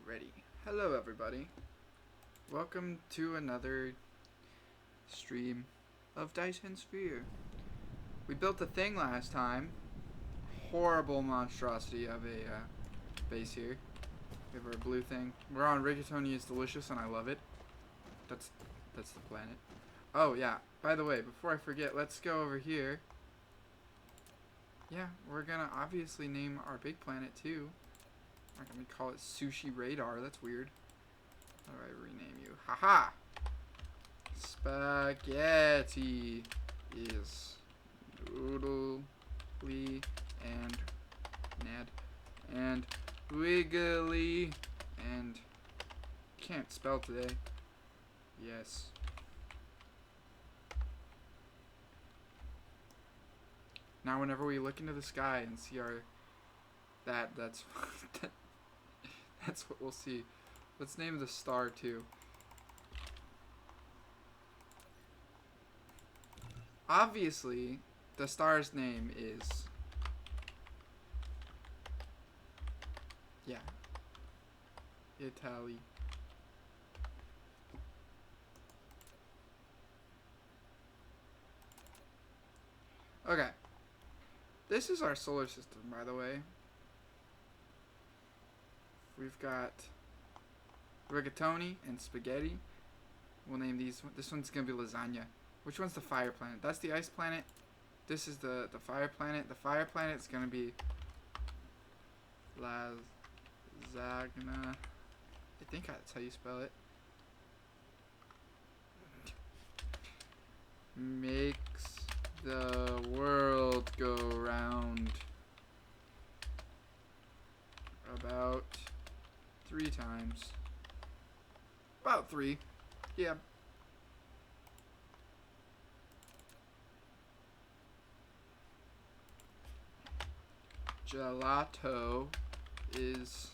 Ready. Hello everybody. Welcome to another stream of Dyson Sphere. We built a thing last time. Horrible monstrosity of a base here. We have our blue thing. We're on Rigatoni is Delicious and I love it. That's the planet. Oh yeah, by the way, before I forget, let's go over here. Yeah, we're gonna obviously name our big planet too. I'm not gonna call it Sushi Radar, that's weird. How do I rename you? Haha! Spaghetti is noodly and and wiggly and can't spell today. Yes. Now whenever we look into the sky and see our that's that's what we'll see. Let's name the star too. Obviously, the star's name is Italy. Okay. This is our solar system, by the way. We've got rigatoni and spaghetti. We'll name these. This one's gonna be lasagna. Which one's the fire planet? That's the ice planet. This is the fire planet. The fire planet's gonna be lasagna. I think that's how you spell it. Makes the world go round about 3 times. About 3. Yeah. Gelato is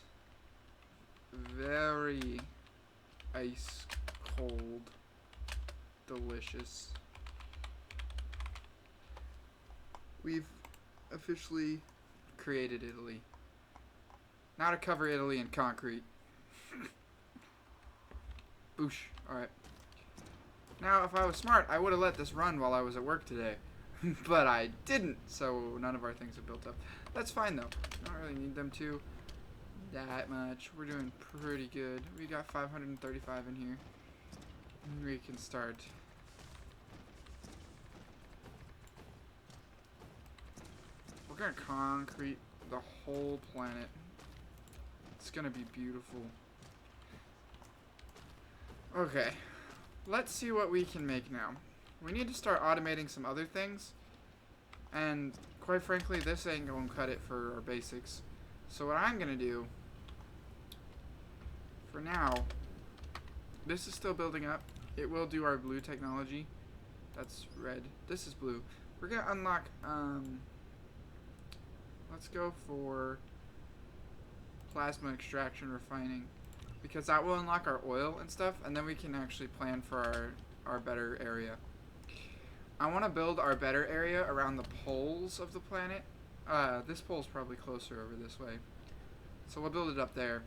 very ice cold, delicious. We've officially created Italy. Now to cover Italy in concrete. Boosh. Alright. Now, if I was smart, I would have let this run while I was at work today. But I didn't, so none of our things have built up. That's fine, though. I don't really need them to that much. We're doing pretty good. We got 535 in here. We can start. We're gonna concrete the whole planet. It's gonna be beautiful. Okay, let's see what we can make now. We need to start automating some other things, and quite frankly, this ain't gonna cut it for our basics. So what I'm gonna do, for now, this is still building up. It will do our blue technology. That's red. This is blue. We're gonna unlock, let's go for plasma extraction refining, because that will unlock our oil and stuff, and then we can actually plan for our better area. I want to build our better area around the poles of the planet. This pole's probably closer over this way, so we'll build it up there.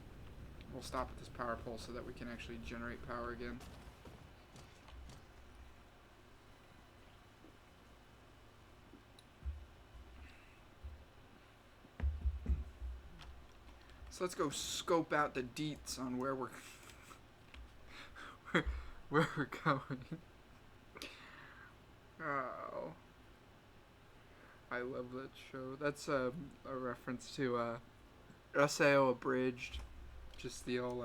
We'll stop at this power pole so that we can actually generate power again. So let's go scope out the deets on where we're where we're going. Oh, I love that show. That's a reference to SAO Abridged, just the old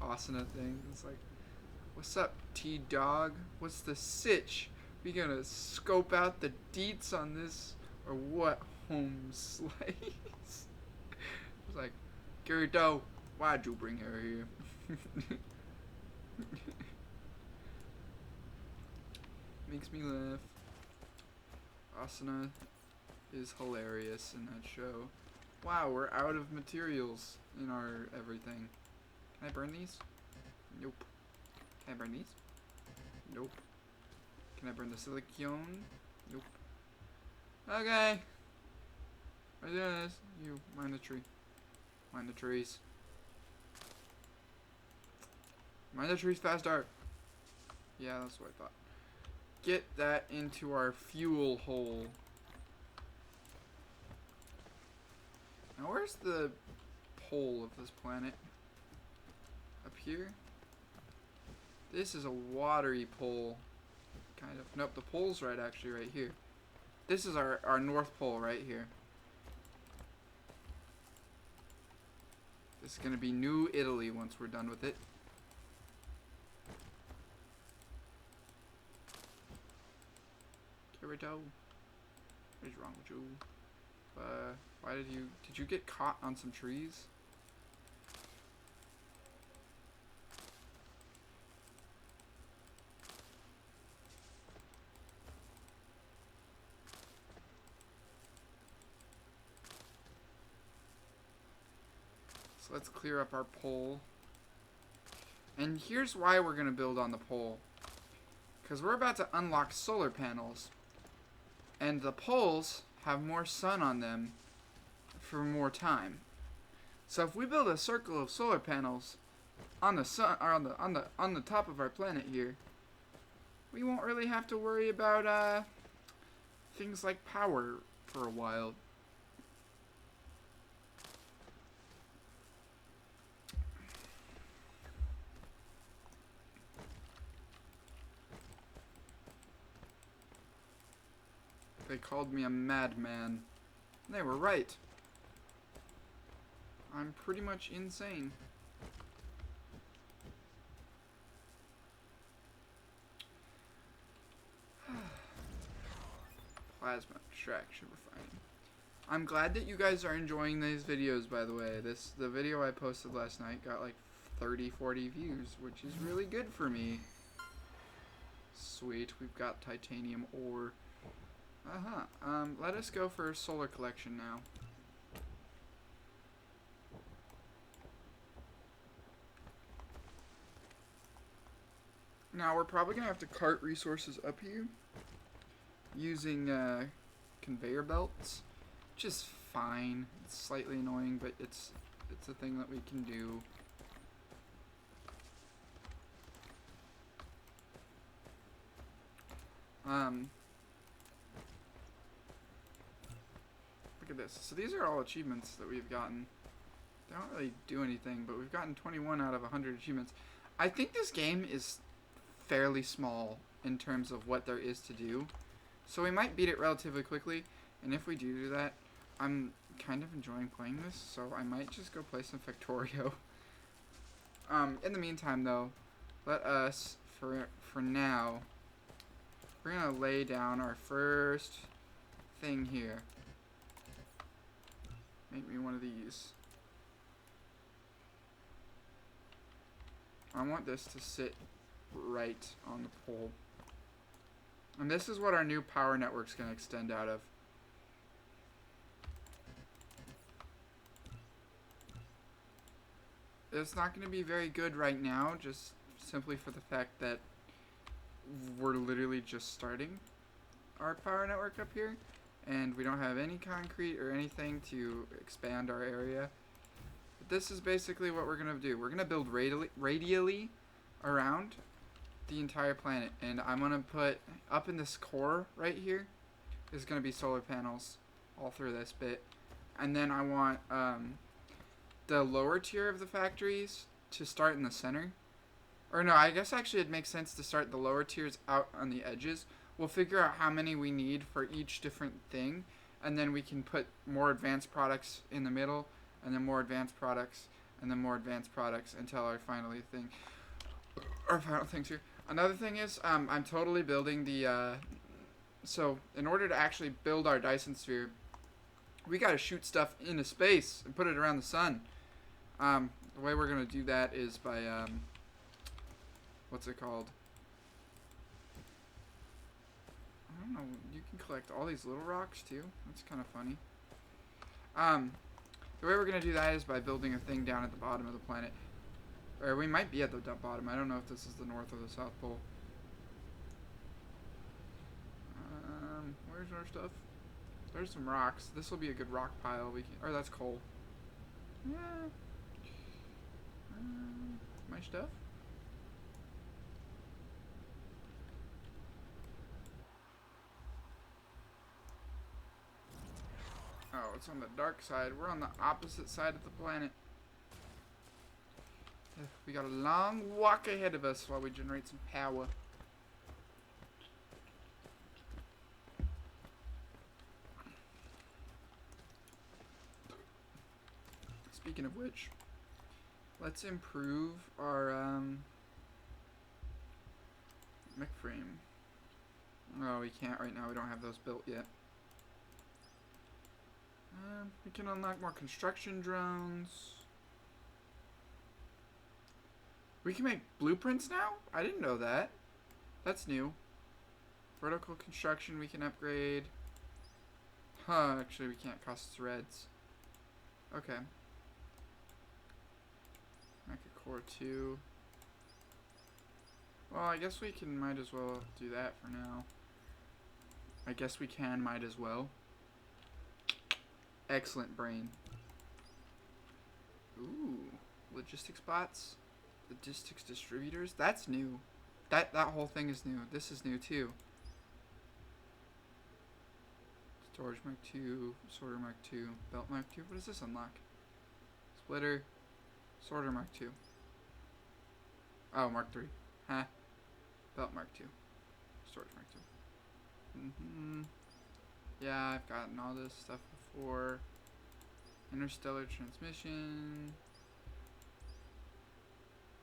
Asana thing. It's like, what's up, T-Dog? What's the sitch? We gonna scope out the deets on this, or what, home slice? It's like, Kirito, why'd you bring her here? Makes me laugh. Asuna is hilarious in that show. Wow, we're out of materials in our everything. Can I burn these? Nope. Can I burn these? Nope. Can I burn the silicone? Nope. Okay. I do this. You mind the tree. Mind the trees. Mind the trees faster. Yeah, that's what I thought. Get that into our fuel hole. Now, where's the pole of this planet? Up here? This is a watery pole. Kind of. Nope, the pole's actually right here. This is our North Pole right here. This is going to be New Italy once we're done with it. Kirito, what is wrong with you? Why did you get caught on some trees? So let's clear up our pole. And here's why we're going to build on the pole. Because we're about to unlock solar panels. And the poles have more sun on them for more time. So if we build a circle of solar panels on the sun, or on the top of our planet here, we won't really have to worry about things like power for a while. They called me a madman. They were right. I'm pretty much insane. Plasma extraction refining. I'm glad that you guys are enjoying these videos, by the way. The video I posted last night got like 30-40 views, which is really good for me. Sweet, we've got titanium ore. Let us go for solar collection now. Now we're probably gonna have to cart resources up here using conveyor belts, which is fine. It's slightly annoying, but it's a thing that we can do. Look at this. So these are all achievements that we've gotten. They don't really do anything, but we've gotten 21 out of 100 achievements. I think this game is fairly small in terms of what there is to do. So we might beat it relatively quickly, and if we do that, I'm kind of enjoying playing this, so I might just go play some Factorio. In the meantime, though, let us, for now, we're going to lay down our first thing here. Make me one of these. I want this to sit right on the pole. And this is what our new power network's going to extend out of. It's not going to be very good right now, just simply for the fact that we're literally just starting our power network up here. And we don't have any concrete or anything to expand our area. But this is basically what we're going to do. We're going to build radially around the entire planet. And I'm going to put up in this core right here is going to be solar panels all through this bit. And then I want the lower tier of the factories to start in the center. Or no, I guess actually it makes sense to start the lower tiers out on the edges. We'll figure out how many we need for each different thing, and then we can put more advanced products in the middle, and then more advanced products, and then more advanced products until our final things here. Another thing is, I'm totally building the, so in order to actually build our Dyson sphere, we gotta shoot stuff into space and put it around the sun. The way we're gonna do that is by, what's it called? I don't know, you can collect all these little rocks too. That's kind of funny. The way we're going to do that is by building a thing down at the bottom of the planet. Or we might be at the bottom. I don't know if this is the North or the South Pole. Where's our stuff? There's some rocks. This will be a good rock pile. Or that's coal. Yeah. My stuff? it's on the dark side. We're on the opposite side of the planet. We got a long walk ahead of us while we generate some power. Speaking of which, let's improve our mech frame. Oh, we can't right now. We don't have those built yet. We can unlock more construction drones. We can make blueprints now? I didn't know that. That's new. Vertical construction we can upgrade. Huh, actually we can't cause threads. Okay. Mecha Core 2. Well, I guess we can might as well do that for now. I guess we can might as well. Excellent brain. Ooh, logistics bots, logistics distributors. That's new. That whole thing is new. This is new too. Storage Mark 2, Sorter Mark 2, Belt Mark 2. What does this unlock? Splitter, Sorter Mark 2. Oh, Mark 3. Huh. Belt Mark 2. Storage Mark 2. Yeah, I've gotten all this stuff before. Interstellar transmission.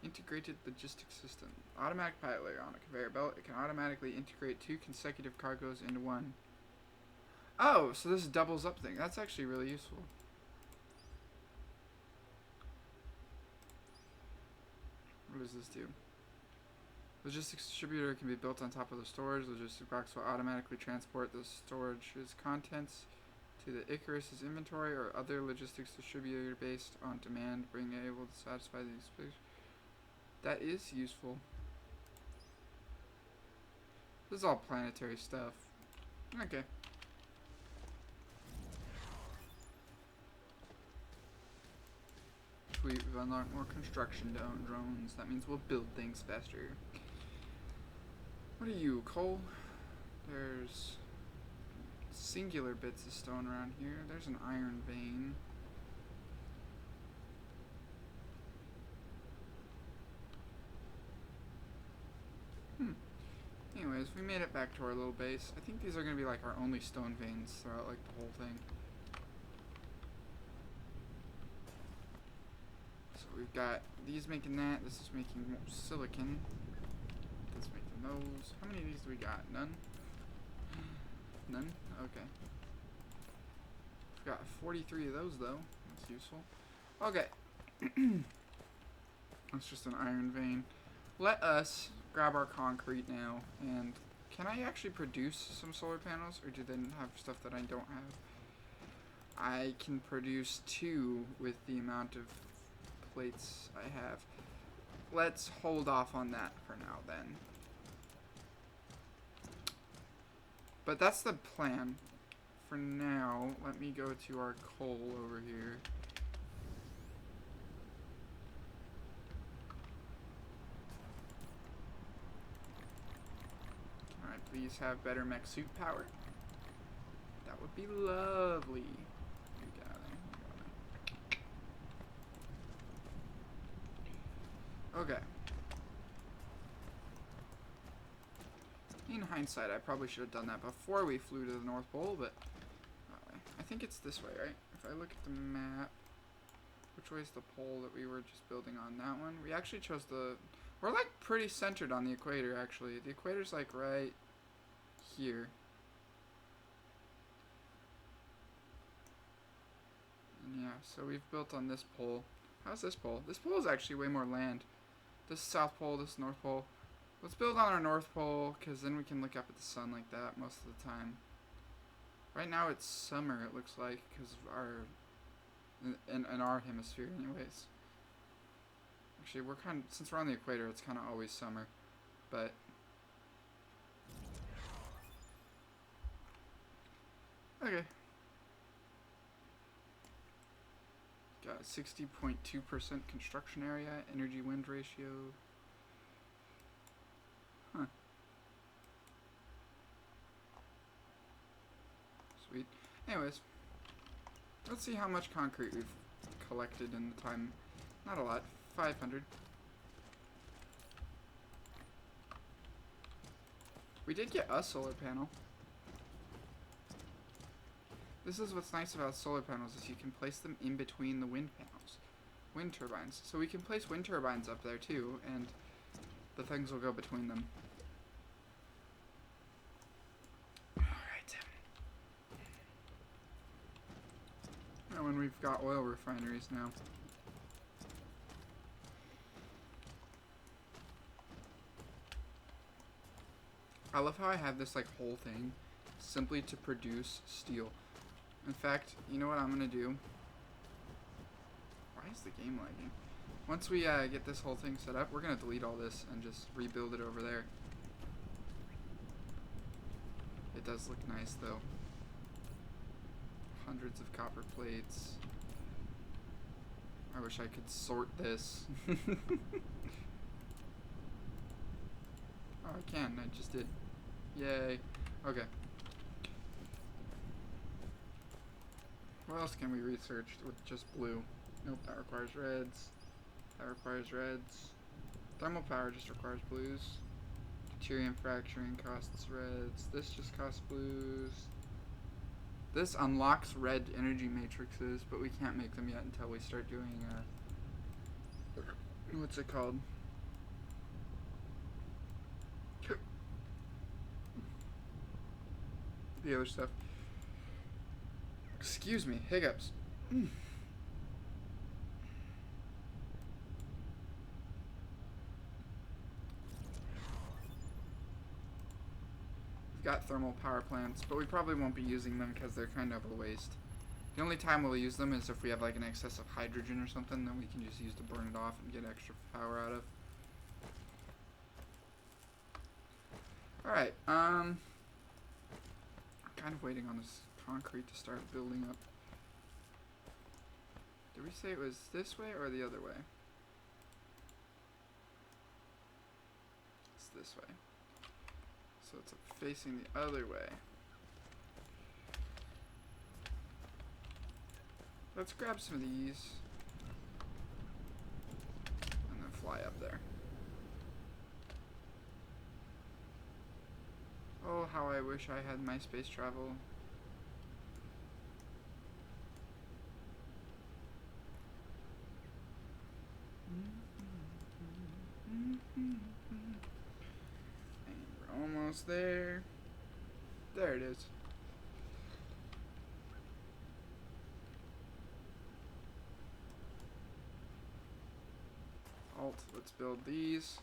Integrated logistics system. Automatic pilot layer on a conveyor belt. It can automatically integrate 2 consecutive cargoes into one. Oh, so this doubles up thing. That's actually really useful. What does this do? Logistics distributor can be built on top of the storage. Logistics box will automatically transport the storage's contents to the Icarus's inventory or other logistics distributor based on demand, being able to satisfy these. That is useful. This is all planetary stuff. Okay. We've unlocked more construction drones. That means we'll build things faster. What are you, coal? There's singular bits of stone around here. There's an iron vein. Anyways, we made it back to our little base. I think these are going to be like our only stone veins throughout like the whole thing. So we've got these making that. This is making more silicon. That's making those. How many of these do we got? None? None? Okay. We've got 43 of those though. That's useful. Okay. That's just an iron vein. Let us grab our concrete now. And can I actually produce some solar panels? Or do they have stuff that I don't have? I can produce 2 with the amount of plates I have. Let's hold off on that for now then. But that's the plan. For now, let me go to our coal over here. Can I please have better mech suit power? That would be lovely. Okay. In hindsight, I probably should have done that before we flew to the North Pole, but I think it's this way, right? If I look at the map, which way is the pole that we were just building on? That one? We actually chose the... We're like pretty centered on the equator, actually. The equator's like right here. And yeah, so we've built on this pole. How's this pole? This pole is actually way more land. This is South Pole, this is North Pole. Let's build on our North Pole, because then we can look up at the sun like that most of the time. Right now it's summer, it looks like, because of our... In our hemisphere, anyways. Actually, we're kind of... Since we're on the equator, it's kind of always summer. But... Okay. Got 60.2% construction area, energy wind ratio. Huh. Sweet. Anyways. Let's see how much concrete we've collected in the time. Not a lot. 500. We did get a solar panel. This is what's nice about solar panels, is you can place them in between the wind panels. Wind turbines. So we can place wind turbines up there too, and the things will go between them. Alright. And when we've got oil refineries now. I love how I have this like whole thing simply to produce steel. In fact, you know what I'm gonna do? Why is the game lagging? Once we get this whole thing set up, we're gonna delete all this and just rebuild it over there. It does look nice though. Hundreds of copper plates. I wish I could sort this. Oh, I can. I just did. Yay. Okay. What else can we research with just blue? Nope, that requires reds. That requires reds. Thermal power just requires blues. Deuterium fracturing costs reds. This just costs blues. This unlocks red energy matrices, but we can't make them yet until we start doing, what's it called? The other stuff. Excuse me, hiccups. We've got thermal power plants, but we probably won't be using them because they're kind of a waste. The only time we'll use them is if we have like an excess of hydrogen or something, then we can just use to burn it off and get extra power out of. Alright, I'm kind of waiting on this concrete to start building up. Did we say it was this way or the other way? It's this way. So it's facing the other way. Let's grab some of these and then fly up there. Oh, how I wish I had my space travel. And we're almost there. There it is. Alt, let's build these.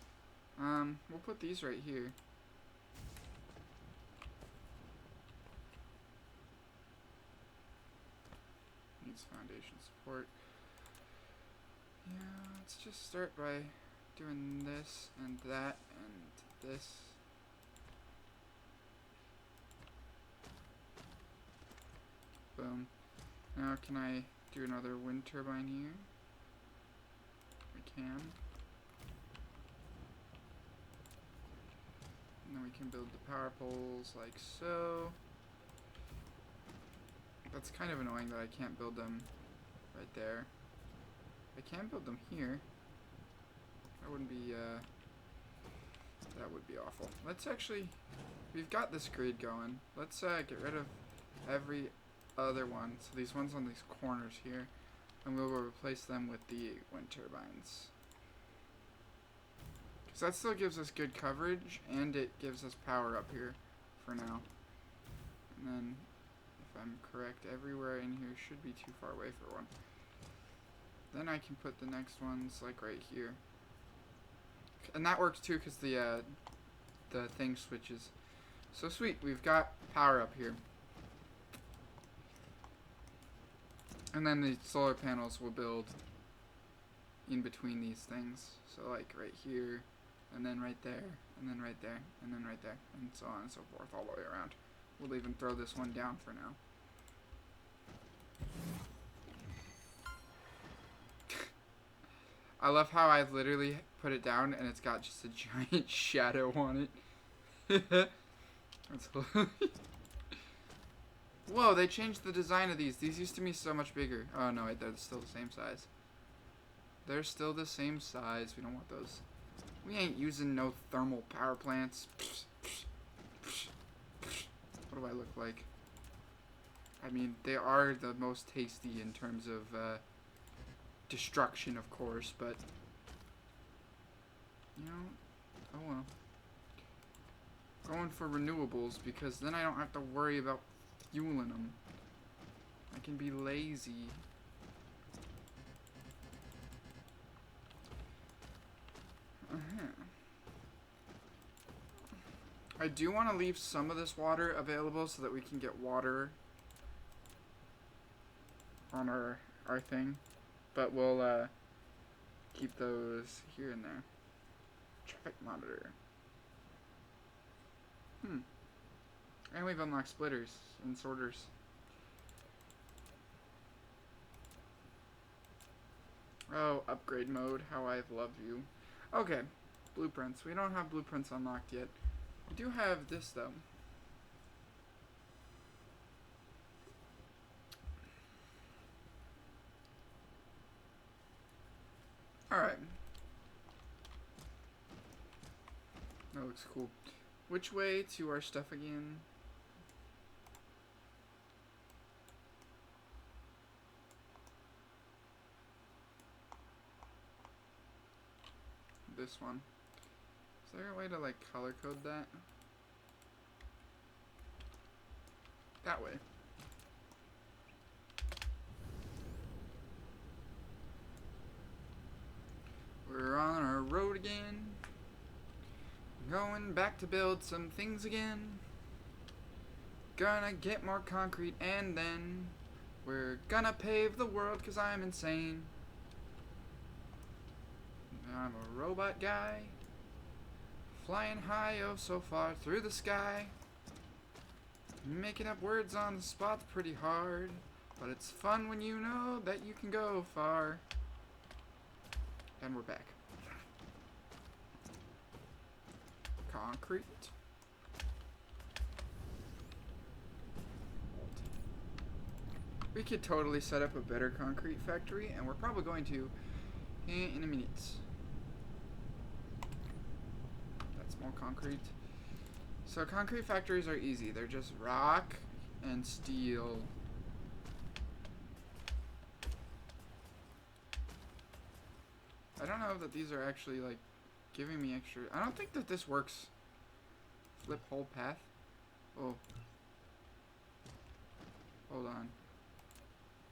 We'll put these right here. Needs foundation support. Yeah, let's just start by doing this and that and this. Boom. Now can I do another wind turbine here? I can. And then we can build the power poles like so. That's kind of annoying that I can't build them right there. I can build them here. That wouldn't be, that would be awful. Let's actually, we've got this grid going. Let's get rid of every other one. So these ones on these corners here. And we'll replace them with the wind turbines. Because that still gives us good coverage, and it gives us power up here for now. And then, if I'm correct, everywhere in here should be too far away for one. Then I can put the next ones like right here. And that works too because the thing switches. So sweet, we've got power up here. And then the solar panels will build in between these things. So like right here, and then right there, and then right there, and then right there, and so on and so forth all the way around. We'll even throw this one down for now. I love how I've literally put it down and it's got just a giant shadow on it. That's hilarious. Whoa, they changed the design of these. These used to be so much bigger. Oh, no, wait, they're still the same size. They're still the same size. We don't want those. We ain't using no thermal power plants. What do I look like? I mean, they are the most tasty in terms of destruction, of course, but you know, oh well. Going for renewables because then I don't have to worry about fueling them. I can be lazy. I do want to leave some of this water available so that we can get water on our thing, but we'll keep those here and there. Traffic monitor. And we've unlocked splitters and sorters. Oh, upgrade mode. How I love you. Okay, blueprints. We don't have blueprints unlocked yet. We do have this though. Alright. That looks cool. Which way to our stuff again? This one. Is there a way to like color code that? That way. We're on our road again. Going back to build some things again. Gonna get more concrete and then we're gonna pave the world 'cause I'm insane. I'm a robot guy. Flying high oh so far through the sky. Making up words on the spot's pretty hard. But it's fun when you know that you can go far. And we're back. Concrete. We could totally set up a better concrete factory, and we're probably going to in a minute. That's more concrete. So concrete factories are easy. They're just rock and steel. I don't know that these are actually like giving me extra. I don't think that this works. Flip whole path. Oh. Hold on.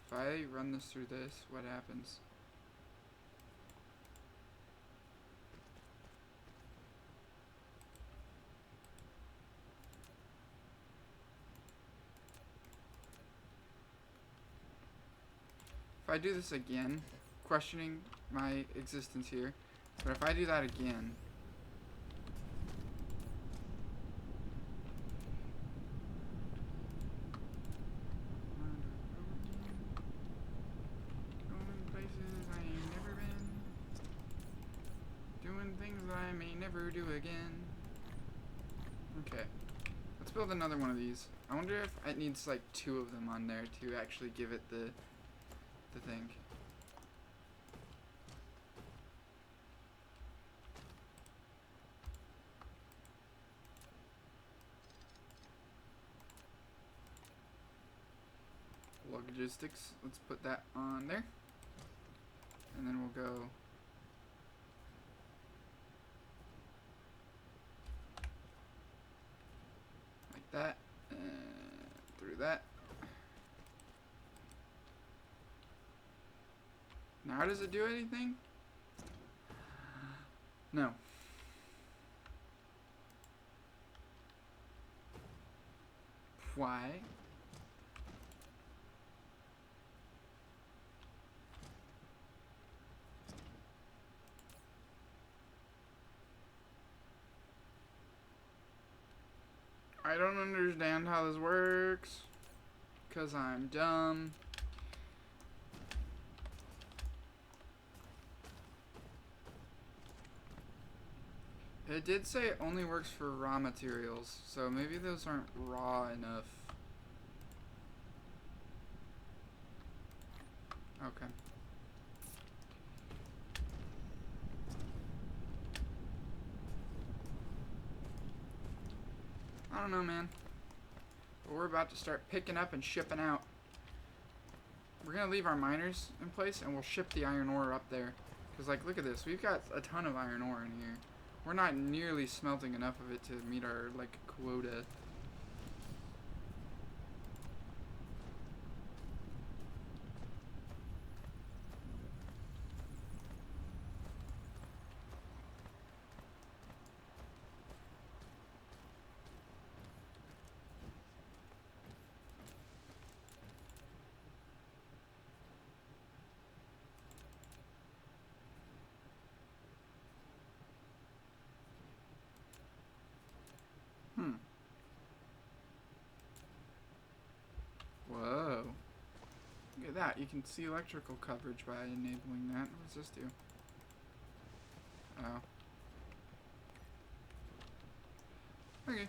If I run this through this, what happens? If I do this again, questioning my existence here, but if I do that again, going places I ain't never been, doing things that I may never do again. Okay, let's build another one of these. I wonder if it needs like 2 of them on there to actually give it the thing. Logistics, let's put that on there. And then we'll go like that, and through that. Now does it do anything? No. Why? I don't understand how this works, 'cause I'm dumb. It did say it only works for raw materials, so maybe those aren't raw enough. Okay. I don't know, man. But we're about to start picking up and shipping out. We're going to leave our miners in place, and we'll ship the iron ore up there. Because, like, look at this. We've got a ton of iron ore in here. We're not nearly smelting enough of it to meet our, like, quota. Whoa. Look at that. You can see electrical coverage by enabling that. What does this do? Oh. Okay.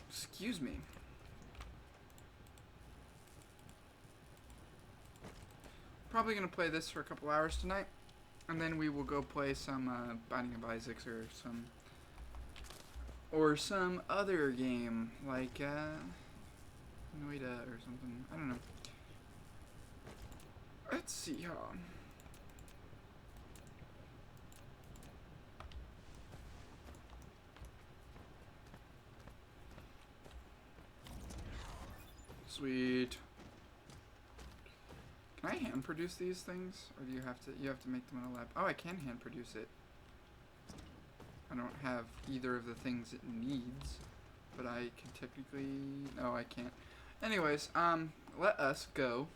Excuse me. Probably gonna play this for a couple hours tonight, and then we will go play some Binding of Isaacs or some other game like Noida or something. I don't know. Let's see how. Sweet. Can I hand produce these things, or do you have to make them in a lab? Oh, I can hand produce it. I don't have either of the things it needs, but I can technically. No, I can't. Anyways, let us go.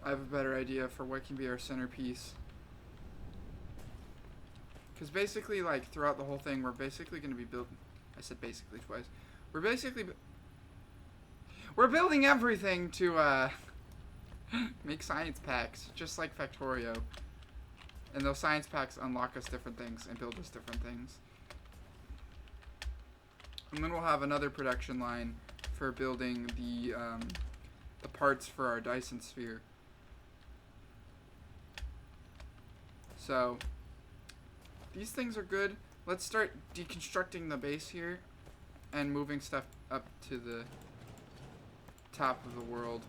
I have a better idea for what can be our centerpiece. Because basically, like, throughout the whole thing, we're basically going to be building. I said basically twice. We're basically. We're building everything to make science packs, just like Factorio. And those science packs unlock us different things and build us different things. And then we'll have another production line for building the parts for our Dyson sphere. So these things are good. Let's start deconstructing the base here and moving stuff up to the top of the world.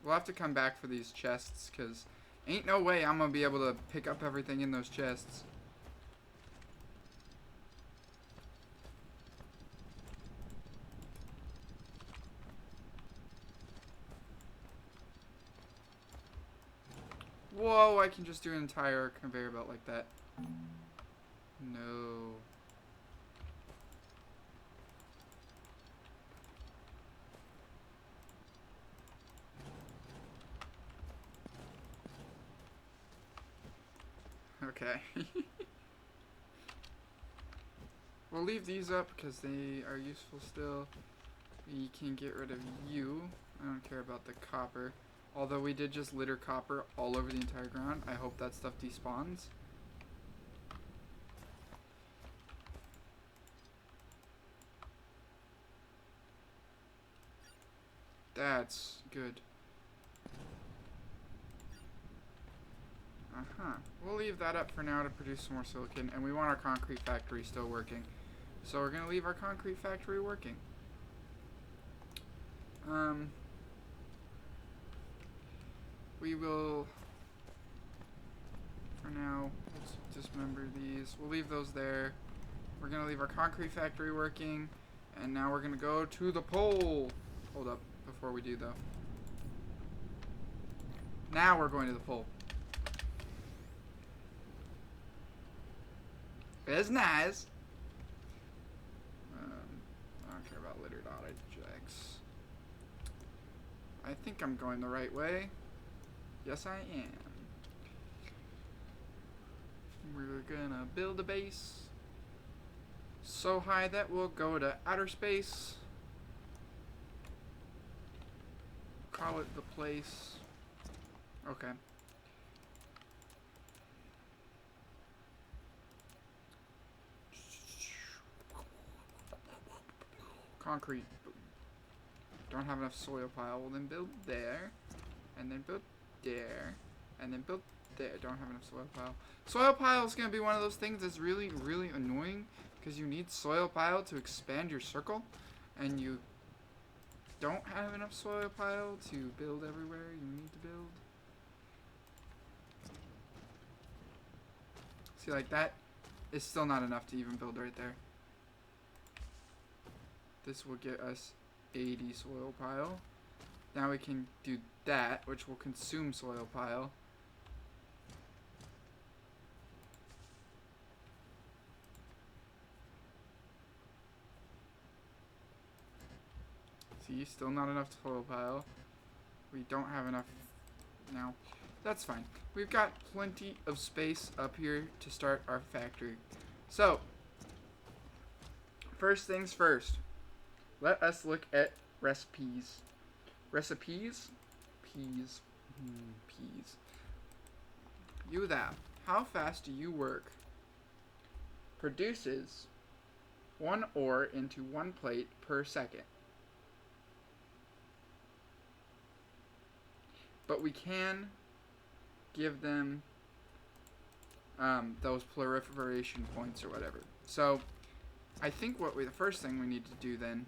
We'll have to come back for these chests, because ain't no way I'm going to be able to pick up everything in those chests. Whoa, I can just do an entire conveyor belt like that. No. Okay. We'll leave these up because they are useful still. We can get rid of you. I don't care about the copper. Although we did just litter copper all over the entire ground. I hope that stuff despawns. That's good. We'll leave that up for now to produce some more silicon, and we want our concrete factory still working. So we're gonna leave our concrete factory working. We will, for now, let's dismember these. We'll leave those there. We're gonna leave our concrete factory working, and now we're gonna go to the pole. Hold up, before we do though. Now we're going to the pole. It's nice. I don't care about littered objects. I think I'm going the right way. Yes, I am. We're gonna build a base so high that we'll go to outer space. call it the place. Okay. Concrete. Don't have enough soil pile. Well, then build there. And then build there. And then build there. Don't have enough soil pile. Soil pile is going to be one of those things that's really, really annoying. Because you need soil pile to expand your circle. And you don't have enough soil pile to build everywhere you need to build. See, like that is still not enough to even build right there. This will get us 80 soil pile. Now we can do that, which will consume soil pile. See, still not enough soil pile. We don't have enough now. That's fine. We've got plenty of space up here to start our factory. So, first things first. Let us look at recipes. Recipes? Peas. Peas. You that. How fast do you work? Produces 1 ore into 1 plate per second. But we can give them those proliferation points or whatever. So, I think the first thing we need to do then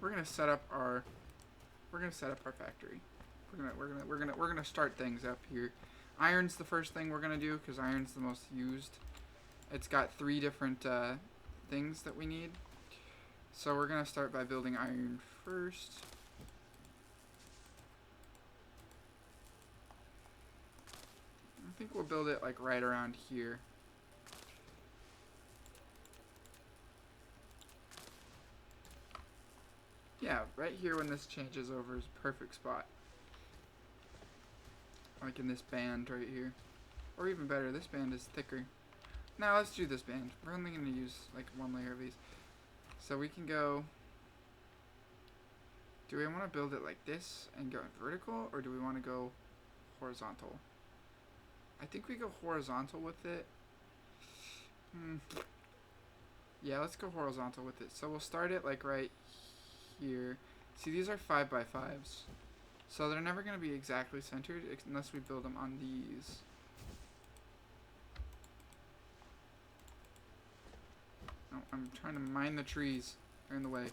we're gonna set up our factory. We're gonna start things up here. Iron's the first thing we're gonna do because iron's the most used. It's got 3 different things that we need. So we're gonna start by building iron first. I think we'll build it like right around here. Yeah, right here when this changes over is a perfect spot. Like in this band right here. Or even better, this band is thicker. Now let's do this band. We're only going to use like 1 layer of these. So we can go... Do we want to build it like this and go vertical? Or do we want to go horizontal? I think we go horizontal with it. Yeah, let's go horizontal with it. So we'll start it like right here. See, these are 5x5s. So they're never going to be exactly centered unless we build them on these. No, I'm trying to mine the trees. They're in the way.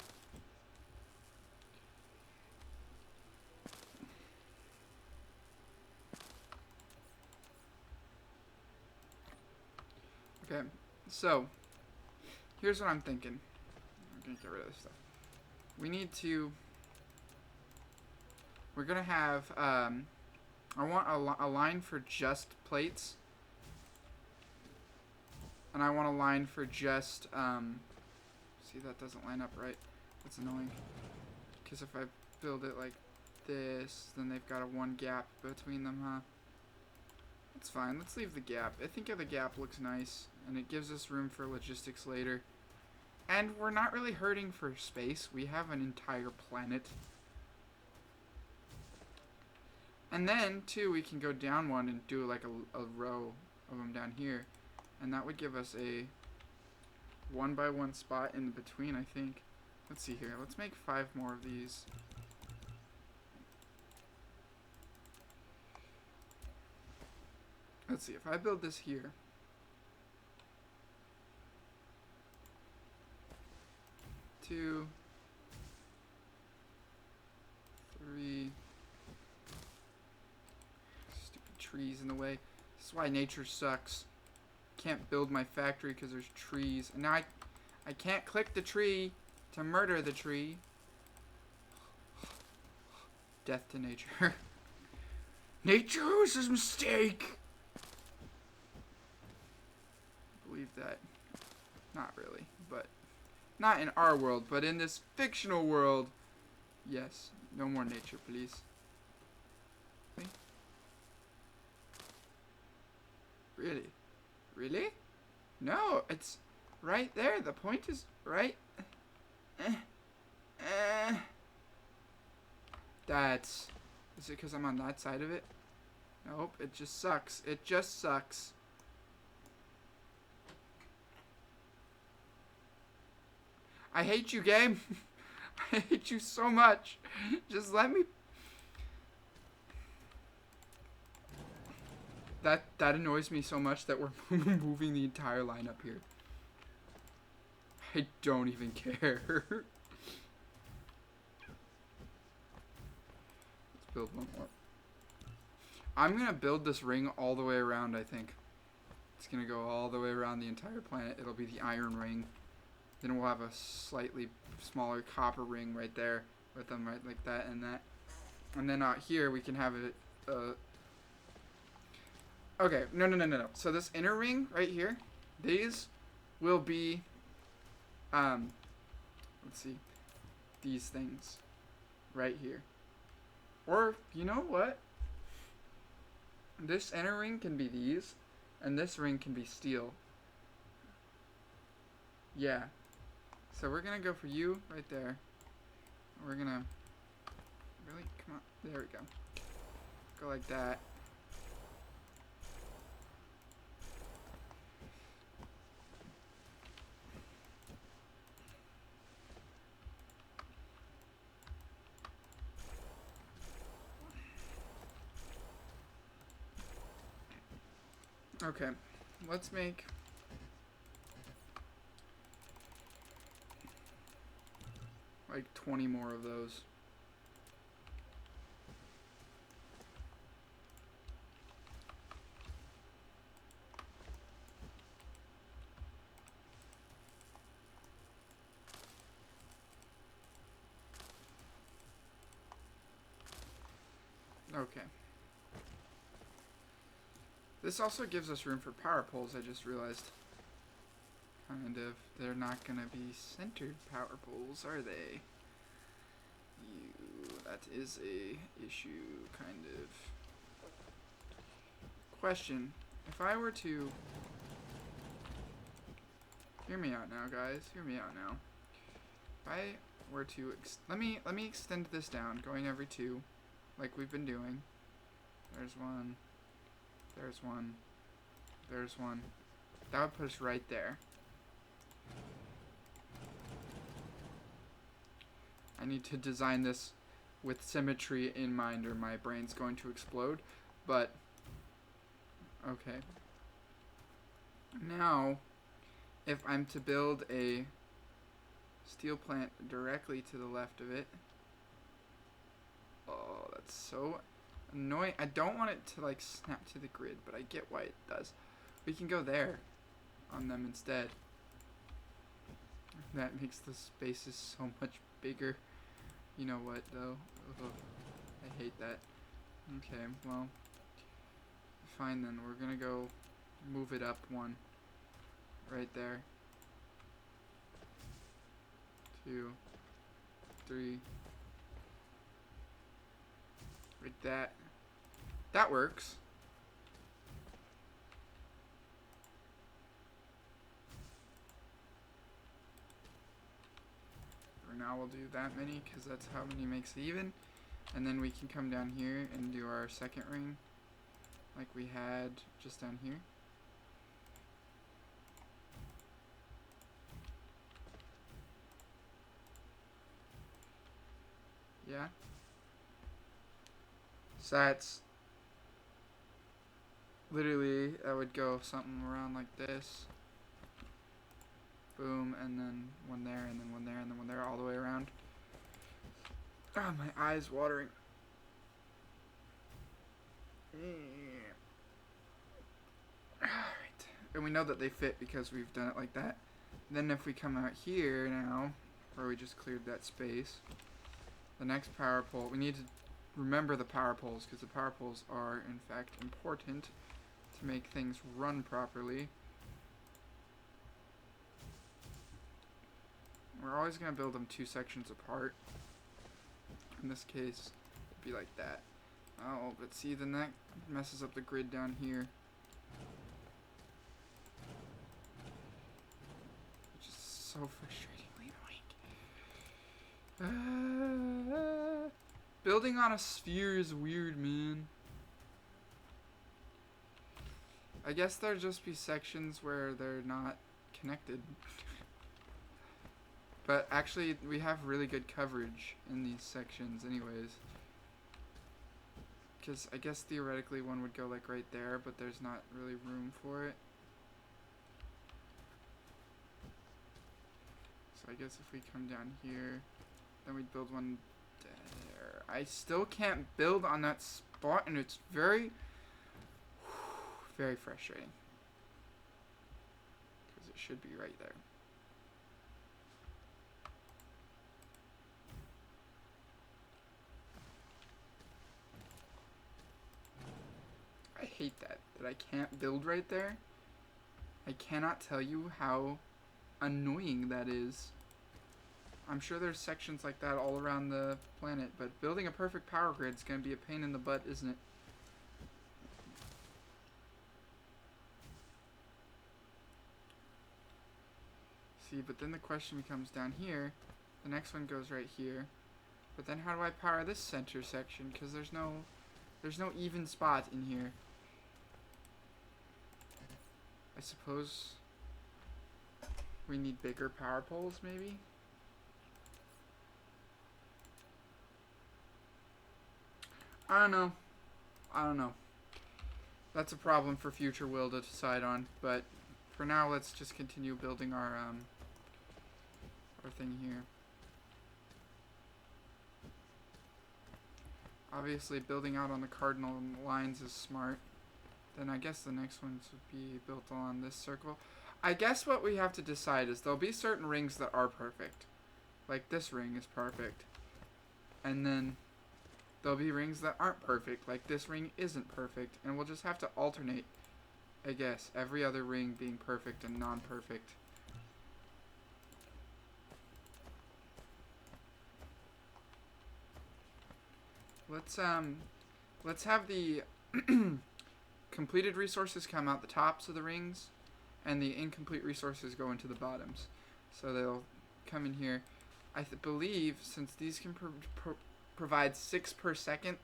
Okay, so here's what I'm thinking. I'm gonna get rid of this stuff. We need to. We're gonna have. I want a line for just plates, and I want a line for just. See, that doesn't line up right. That's annoying. Because if I build it like this, then they've got a 1 gap between them, huh? That's fine. Let's leave the gap. I think the gap looks nice, and it gives us room for logistics later. And we're not really hurting for space. We have an entire planet. And then, too, we can go down 1 and do like a row of them down here. And that would give us a 1x1 spot in between, I think. Let's see here. Let's make 5 more of these. Let's see. If I build this here. 2, 3. Stupid trees in the way. This is why nature sucks. Can't build my factory because there's trees. And now I can't click the tree to murder the tree. Death to nature. Nature was a mistake. I believe that. Not really, but not in our world, but in this fictional world. Yes. No more nature, please. Really? Really? No, it's right there. The point is right That's... Is it because I'm on that side of it? Nope, it just sucks. It just sucks. I hate you, game. I hate you so much. Just let me... That annoys me so much that we're moving the entire line up here. I don't even care. Let's build one more. I'm gonna build this ring all the way around, I think. It's gonna go all the way around the entire planet. It'll be the iron ring. Then we'll have a slightly smaller copper ring right there with them right like that and that. And then out here we can have it... Okay, no. So this inner ring right here, these will be... let's see. These things right here. Or, you know what? This inner ring can be these, and this ring can be steel. Yeah. So we're gonna go for you right there. We're gonna... Really? Come on. There we go. Go like that. Okay, let's make like 20 more of those. Okay. This also gives us room for power poles, I just realized. Kind of. They're not gonna be centered power poles, are they? That is a issue, kind of. Question. If I were to... Hear me out now, guys. Hear me out now. If I were to... Let me extend this down, going every 2, like we've been doing. There's one. There's one. There's one. That would put us right there. I need to design this with symmetry in mind or my brain's going to explode. But, okay. Now, if I'm to build a steel plant directly to the left of it. Oh, that's so... annoying. I don't want it to like snap to the grid, but I get why it does. We can go there on them instead. That makes the spaces so much bigger. You know what though? Ugh, I hate that. Okay, well, fine then. We're gonna go move it up 1 right there. 2, 3. Like that. That works. For now we'll do that many because that's how many makes it even. And then we can come down here and do our second ring like we had just down here. Yeah. So that's literally, I would go something around like this. Boom, and then one there, and then one there, and then one there, all the way around. Ah, my eye's watering. Alright. And we know that they fit because we've done it like that. Then if we come out here now, where we just cleared that space, the next power pole, we need to remember the power poles because the power poles are in fact important to make things run properly. We're always going to build them 2 sections apart. In this case, it'd be like that. Oh, but see, then that messes up the grid down here. Which is so frustratingly annoying. Building on a sphere is weird, man. I guess there'd just be sections where they're not connected. But actually, we have really good coverage in these sections anyways. Because I guess theoretically one would go like right there, but there's not really room for it. So I guess if we come down here, then we'd build one there. I still can't build on that spot, and it's very, very frustrating. Because it should be right there. I hate that I can't build right there. I cannot tell you how annoying that is. I'm sure there's sections like that all around the planet, but building a perfect power grid is going to be a pain in the butt, isn't it? See, but then the question becomes down here. The next one goes right here. But then how do I power this center section? Because there's no even spot in here. I suppose we need bigger power poles, maybe? I don't know. That's a problem for future Will to decide on, but for now let's just continue building our thing here. Obviously building out on the cardinal lines is smart. Then I guess the next ones would be built along this circle. I guess what we have to decide is there'll be certain rings that are perfect. Like this ring is perfect. And then there'll be rings that aren't perfect. Like this ring isn't perfect. And we'll just have to alternate, I guess, every other ring being perfect and non-perfect. Let's have the completed resources come out the tops of the rings, and the incomplete resources go into the bottoms. So they'll come in here. I believe since these can provide 6 per second,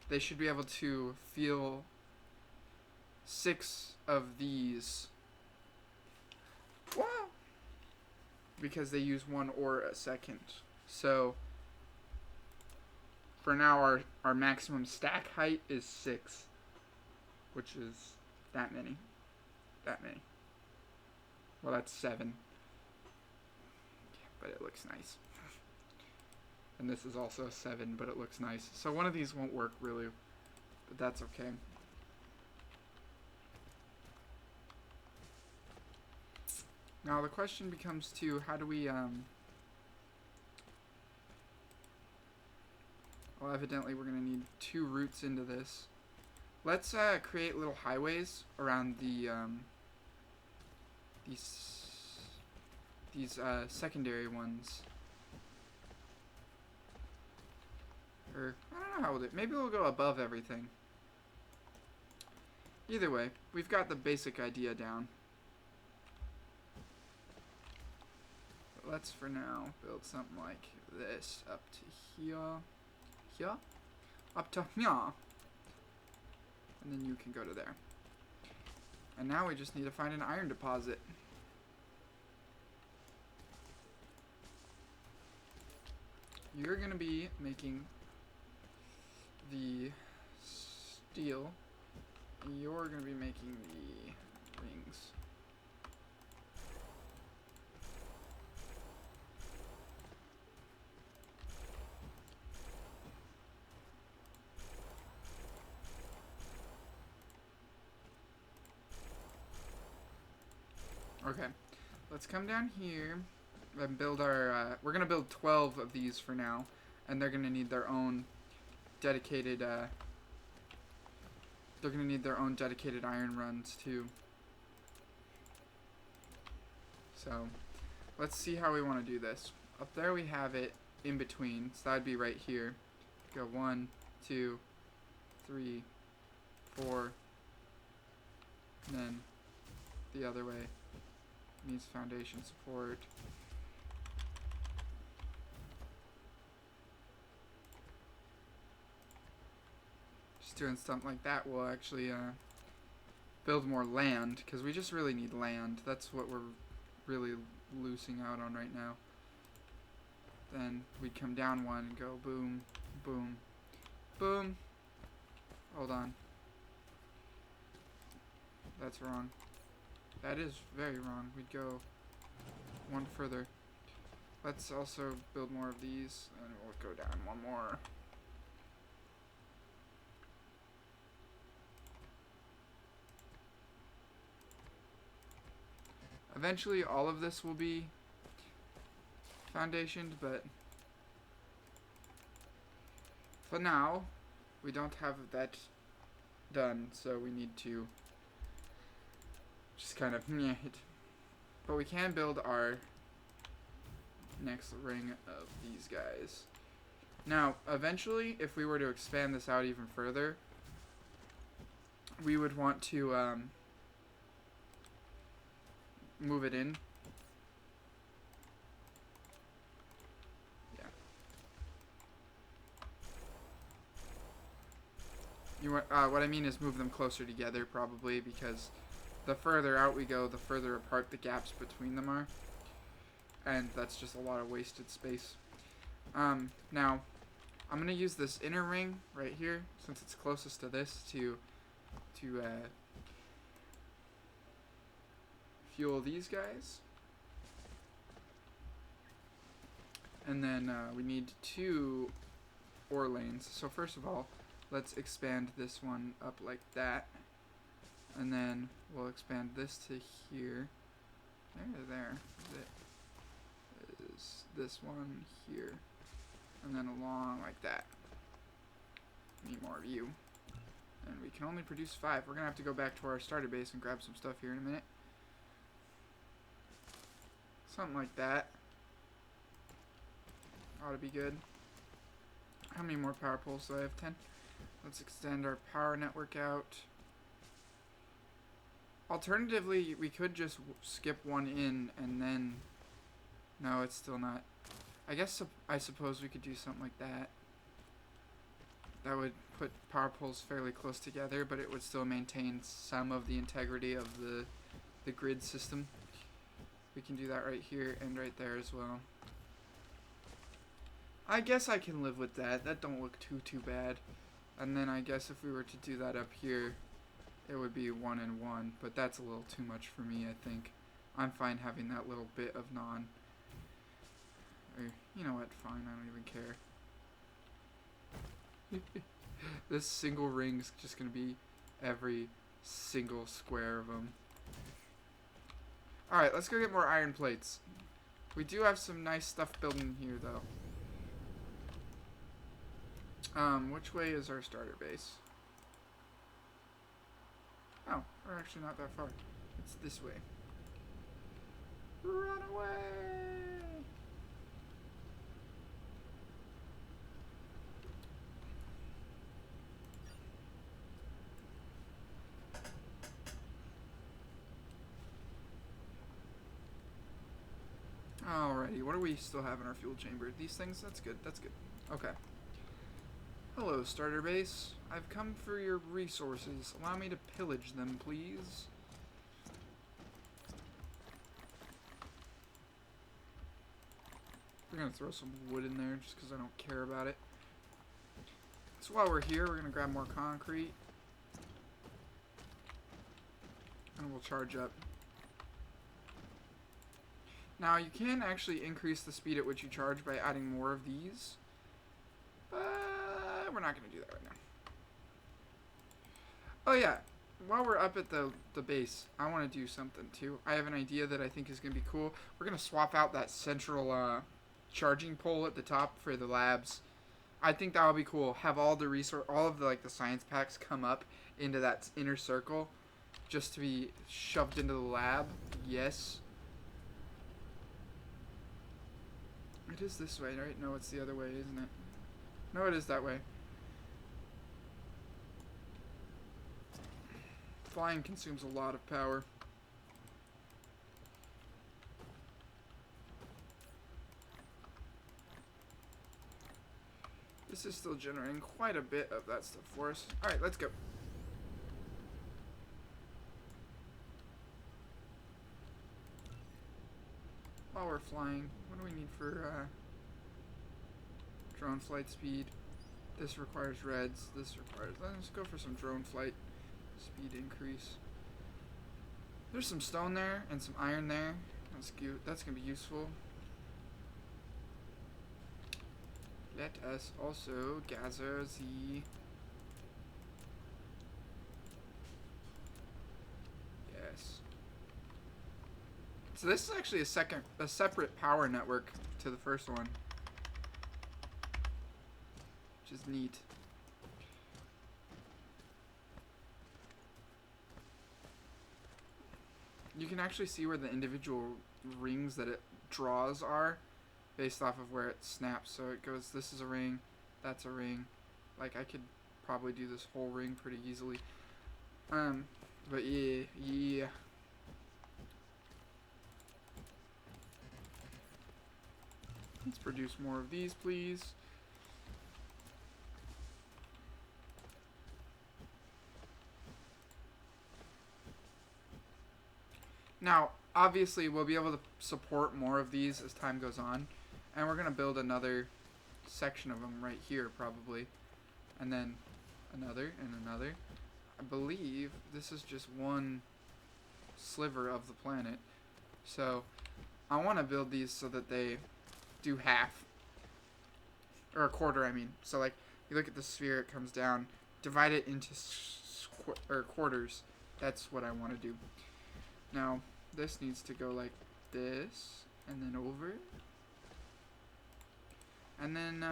they should be able to fill 6 of these. Wow. Because they use 1 ore a second. So for now our maximum stack height is 6. Which is that many. Well, that's 7. Yeah, but it looks nice. And this is also a 7, but it looks nice. So one of these won't work really, but that's okay. Now the question becomes to how do we well, evidently we're gonna need 2 routes into this. Let's create little highways around the these secondary ones. Or I don't know how we'll do it. Maybe we'll go above everything. Either way, we've got the basic idea down. But let's for now build something like this up to here, up to here. And then you can go to there. And now we just need to find an iron deposit. You're going to be making the steel. You're going to be making the rings. Okay, let's come down here and build our, we're going to build 12 of these for now, and they're going to need their own dedicated, iron runs too. So, let's see how we want to do this. Up there we have it in between, so that'd be right here. Go 1, 2, 3, 4, and then the other way. Needs foundation support. doing something like that will actually build more land, because we just really need land. That's what we're really losing out on right now. Then we'd come down one and go boom, boom, boom. Hold on. That's wrong. That is very wrong. We'd go one further. Let's also build more of these, and we'll go down one more. Eventually, all of this will be foundationed, but for now, we don't have that done, so we need to just kind of it. But we can build our next ring of these guys. Now, eventually, if we were to expand this out even further, we would want to move it in. Yeah. What I mean is move them closer together, probably, because the further out we go, the further apart the gaps between them are. And that's just a lot of wasted space. Now, I'm going to use this inner ring right here, since it's closest to this, to fuel these guys. And then we need 2 ore lanes. So first of all, let's expand this one up like that. And then we'll expand this to here. There. Is this one here. And then along like that. Need more of you. And we can only produce 5. We're going to have to go back to our starter base and grab some stuff here in a minute. Something like that. Ought to be good. How many more power poles do I have? 10. Let's extend our power network out. Alternatively, we could just skip one in and then... No, it's still not. I suppose we could do something like that. That would put power poles fairly close together, but it would still maintain some of the integrity of the grid system. We can do that right here and right there as well. I guess I can live with that. That don't look too bad. And then I guess if we were to do that up here, it would be 1 and 1, but that's a little too much for me, I think. I'm fine having that little bit of non. Or, you know what, fine, I don't even care. This single ring's just gonna be every single square of them. Alright, let's go get more iron plates. We do have some nice stuff building here, though. Which way is our starter base? Oh, we're actually not that far. It's this way. Run away! Alrighty, what do we still have in our fuel chamber? These things? That's good, that's good. Okay. Hello, starter base. I've come for your resources. Allow me to pillage them, please. We're gonna throw some wood in there just because I don't care about it. So while we're here, we're gonna grab more concrete. And we'll charge up. Now, you can actually increase the speed at which you charge by adding more of these. But we're not going to do that right now. Oh yeah, while we're up at the base, I want to do something too. I have an idea that I think is going to be cool. We're going to swap out that central charging pole at the top for the labs. I think that would be cool. Have all of the science packs come up into that inner circle just to be shoved into the lab. Yes. It is this way, right? No, it's the other way, isn't it? No, it is that way. Flying consumes a lot of power. This This is still generating quite a bit of that stuff for us. Alright, let's go. While we're flying, what do we need for drone flight speed? This requires reds. This requires... Let's go for some drone flight speed increase. There's some stone there and some iron there. That's cute. That's going to be useful. Let us also gather the... Yes. So this is actually a separate power network to the first one. Which is neat. You can actually see where the individual rings that it draws are based off of where it snaps. So it goes, this is a ring, that's a ring. Like, I could probably do this whole ring pretty easily. But yeah. Let's produce more of these, please. Now, obviously, we'll be able to support more of these as time goes on. And we're going to build another section of them right here, probably. And then another and another. I believe this is just one sliver of the planet. So, I want to build these so that they do half. Or a quarter, I mean. So, like, you look at the sphere, it comes down. Divide it into quarters. That's what I want to do. Now, this needs to go like this, and then over. And then,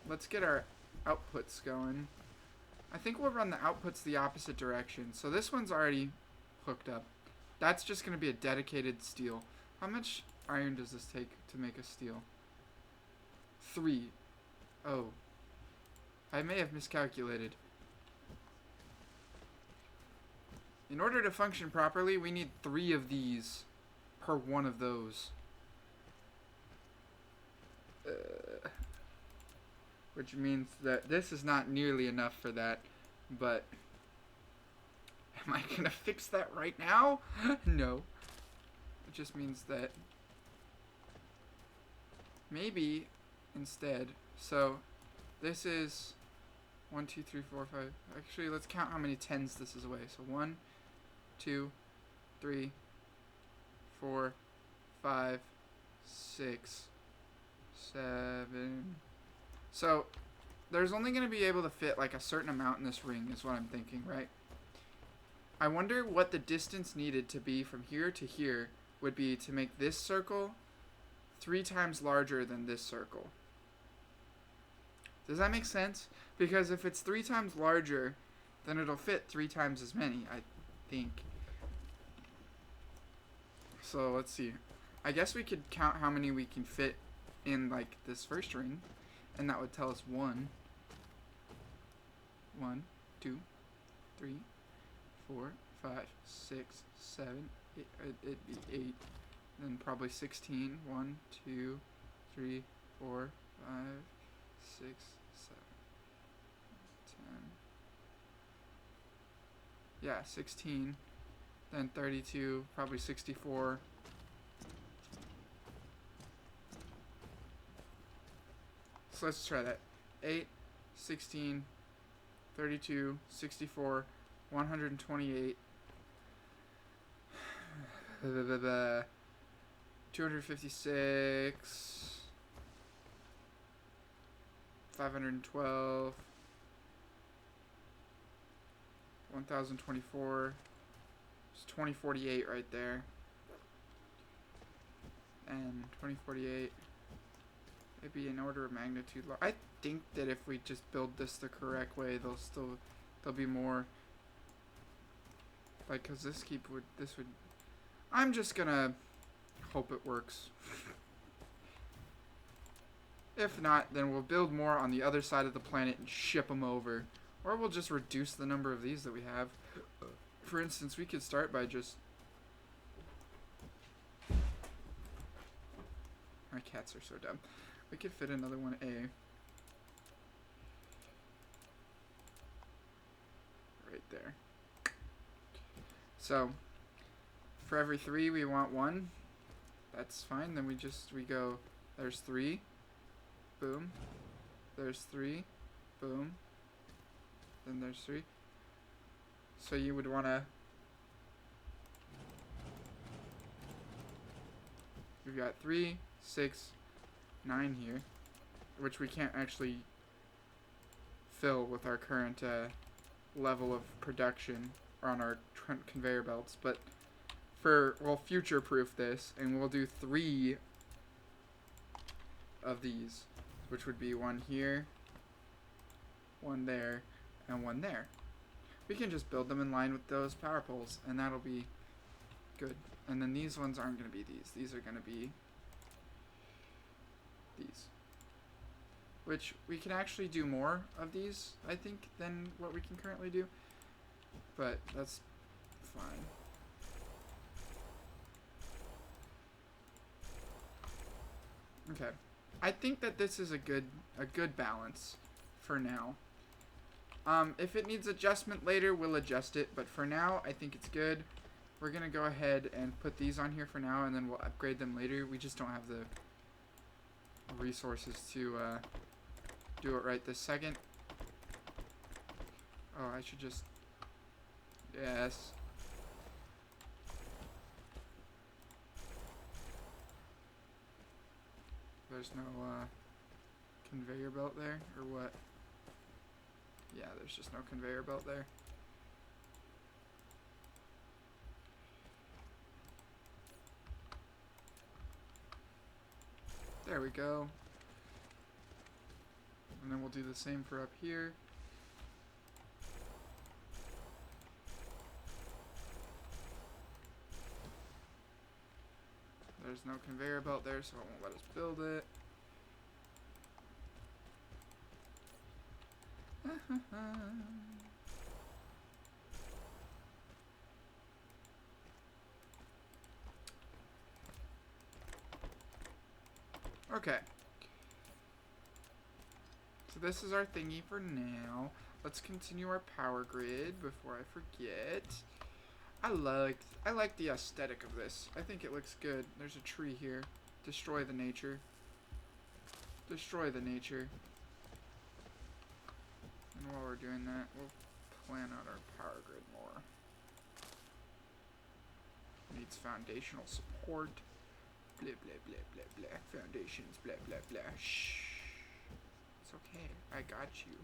let's get our outputs going. I think we'll run the outputs the opposite direction. So this one's already hooked up. That's just going to be a dedicated steel. How much iron does this take to make a steel? 3. Oh. I may have miscalculated. In order to function properly, we need 3 of these per one of those. Which means that this is not nearly enough for that, but am I gonna fix that right now? No. It just means that maybe instead, so this is 1, 2, 3, 4, 5. Actually, let's count how many 10s this is away. So 1, 2, 3, 4, 5, 6, 7. So there's only going to be able to fit like a certain amount in this ring is what I'm thinking, right? I wonder what the distance needed to be from here to here would be to make this circle 3 times larger than this circle. Does that make sense? Because if it's 3 times larger, then it'll fit 3 times as many, I think. So let's see. I guess we could count how many we can fit in like this first ring, and that would tell us 1, 2, 3, 4, 5, 6, 7, 8. It'd be 8. Then probably 16. 1, 2, 3, 4, 5, 6, 7, 10. Yeah, 16. Then 32, probably 64. So let's try that. 8, 16, 32, 64, 128, 256, 512, 1024. It's 2048 right there. And 2048. Maybe an order of magnitude. I think that if we just build this the correct way, there'll be more. Like, cause this would. I'm just gonna hope it works. If not, then we'll build more on the other side of the planet and ship them over. Or we'll just reduce the number of these that we have. For instance, we could start by just... My cats are so dumb. We could fit another one A. So for every 3 we want 1. That's fine. Then we go, there's 3. Boom. There's 3. Boom. Then there's 3. So you would want to... We've got 3, 6, 9 here, which we can't actually fill with our current level of production on our conveyor belts. But we'll future-proof this, and we'll do 3 of these, which would be 1 here, 1 there, and 1 there. We can just build them in line with those power poles, and that'll be good. And then these ones aren't going to be these. These are going to be these. Which we can actually do more of these, I think, than what we can currently do. But that's fine. Okay. I think that this is a good balance for now. If it needs adjustment later, we'll adjust it. But for now, I think it's good. We're going to go ahead and put these on here for now, and then we'll upgrade them later. We just don't have the resources to do it right this second. Oh, I should just... Yes. There's no conveyor belt there, or what? Yeah, there's just no conveyor belt there. There we go. And then we'll do the same for up here. There's no conveyor belt there, so it won't let us build it. Okay. So this is our thingy for now. Let's continue our power grid before I forget. I like the aesthetic of this. I think it looks good. There's a tree here. Destroy the nature. Destroy the nature. And while we're doing that, we'll plan out our power grid more. Needs foundational support. Blah, blah, blah, blah, blah. Foundations, blah, blah, blah. Shh. It's okay. I got you.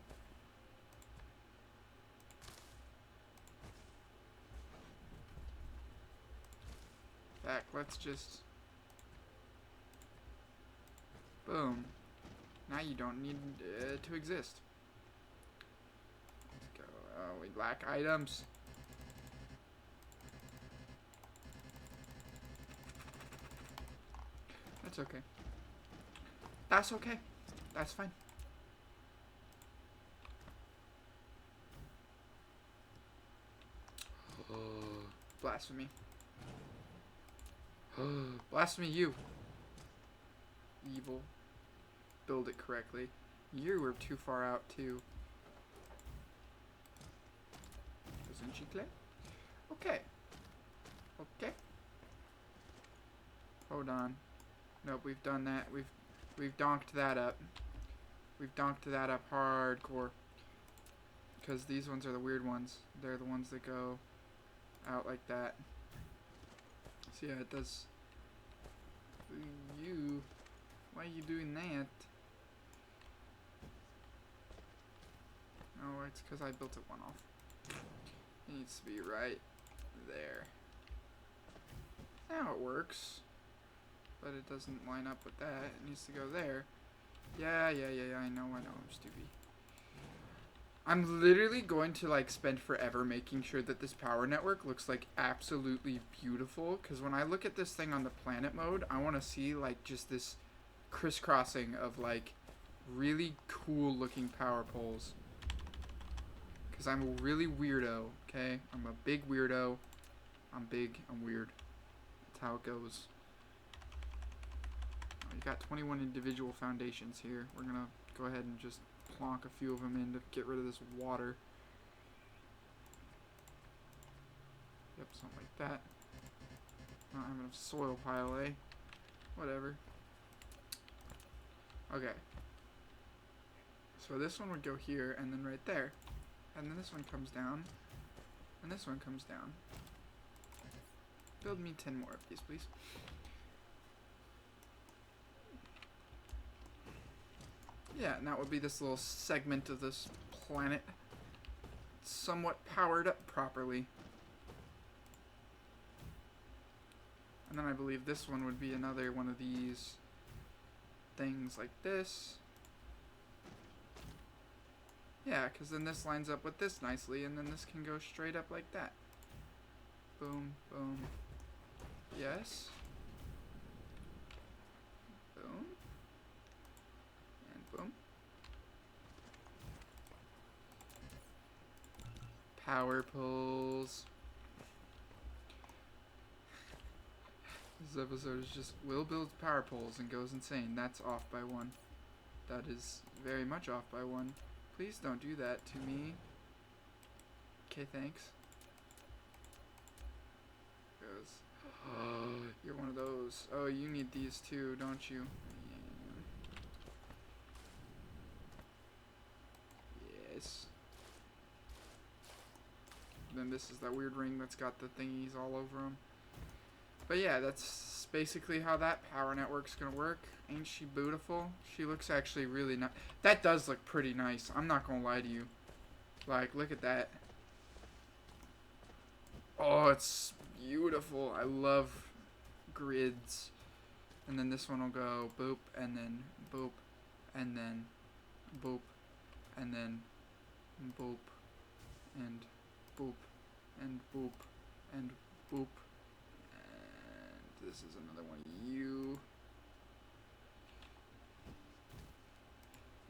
Back, let's just... Boom. Now you don't need to exist. Let's go. Oh, we lack items. That's okay. That's okay. That's fine. Blasphemy. Blasphemy, you. Evil. Build it correctly. You were too far out, too. Isn't she clear? Okay. Okay. Hold on. Nope, we've done that. We've donked that up. We've donked that up hardcore. Because these ones are the weird ones. They're the ones that go out like that. So yeah, it does. You. Why are you doing that? Oh, it's because I built it one off. It needs to be right there. Now it works. But it doesn't line up with that. It needs to go there. Yeah, I know, I'm stupid. I'm literally going to like spend forever making sure that this power network looks like absolutely beautiful. Because when I look at this thing on the planet mode, I want to see like just this crisscrossing of like really cool looking power poles. Because I'm a really weirdo, okay? I'm a big weirdo. I'm big, I'm weird. That's how it goes. You got 21 individual foundations here. We're gonna go ahead and just plonk a few of them in to get rid of this water. Yep, Yep, something like that. I don't have enough soil pile, eh? Whatever. Okay. So this one would go here, and then right there. And then this one comes down. And this one comes down. Build me 10 more of these, please. Yeah, and that would be this little segment of this planet. Somewhat powered up properly. And then I believe this one would be another one of these things like this. Yeah, because then this lines up with this nicely, and then this can go straight up like that. Boom, boom. Yes. Boom. And boom. Power poles. This episode is just Will builds power poles and goes insane. That's off by 1. That is very much off by 1. Please don't do that to me. Okay, thanks. Goes. Oh, you're one of those. Oh, you need these too, don't you? Yeah. Yes. Then this is that weird ring that's got the thingies all over them. But yeah, that's basically how that power network's gonna work. Ain't she beautiful? She looks actually really nice. That does look pretty nice. I'm not gonna lie to you. Like, look at that. Oh, it's beautiful. I love grids. And then this one will go boop, and then boop, and then boop, and then boop, and boop, and boop, and boop. And this is another one of you.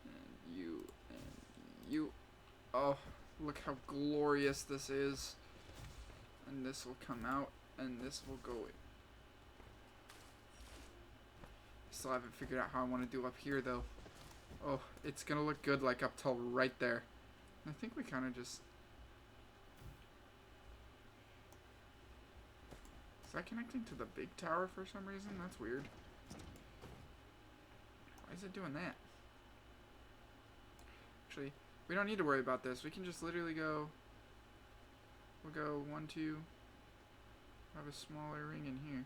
And you, and you. Oh, look how glorious this is. And this will come out, and this will go in. Still haven't figured out how I want to do up here, though. Oh, it's gonna look good, like, up till right there. I think we kind of just... Is that connecting to the big tower for some reason? That's weird. Why is it doing that? Actually, we don't need to worry about this. We can just literally go... We'll go 1, 2... Have a smaller ring in here.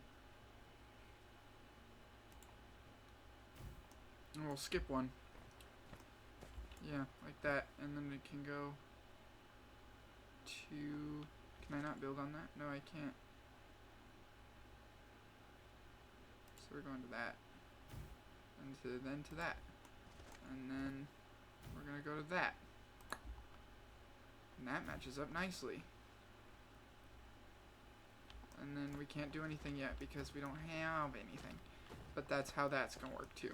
And we'll skip one. Yeah, like that. And then it can go to... Can I not build on that? No, I can't. So we're going to that. And then to that. And then we're going to go to that. And that matches up nicely. And then we can't do anything yet because we don't have anything. But that's how that's going to work too.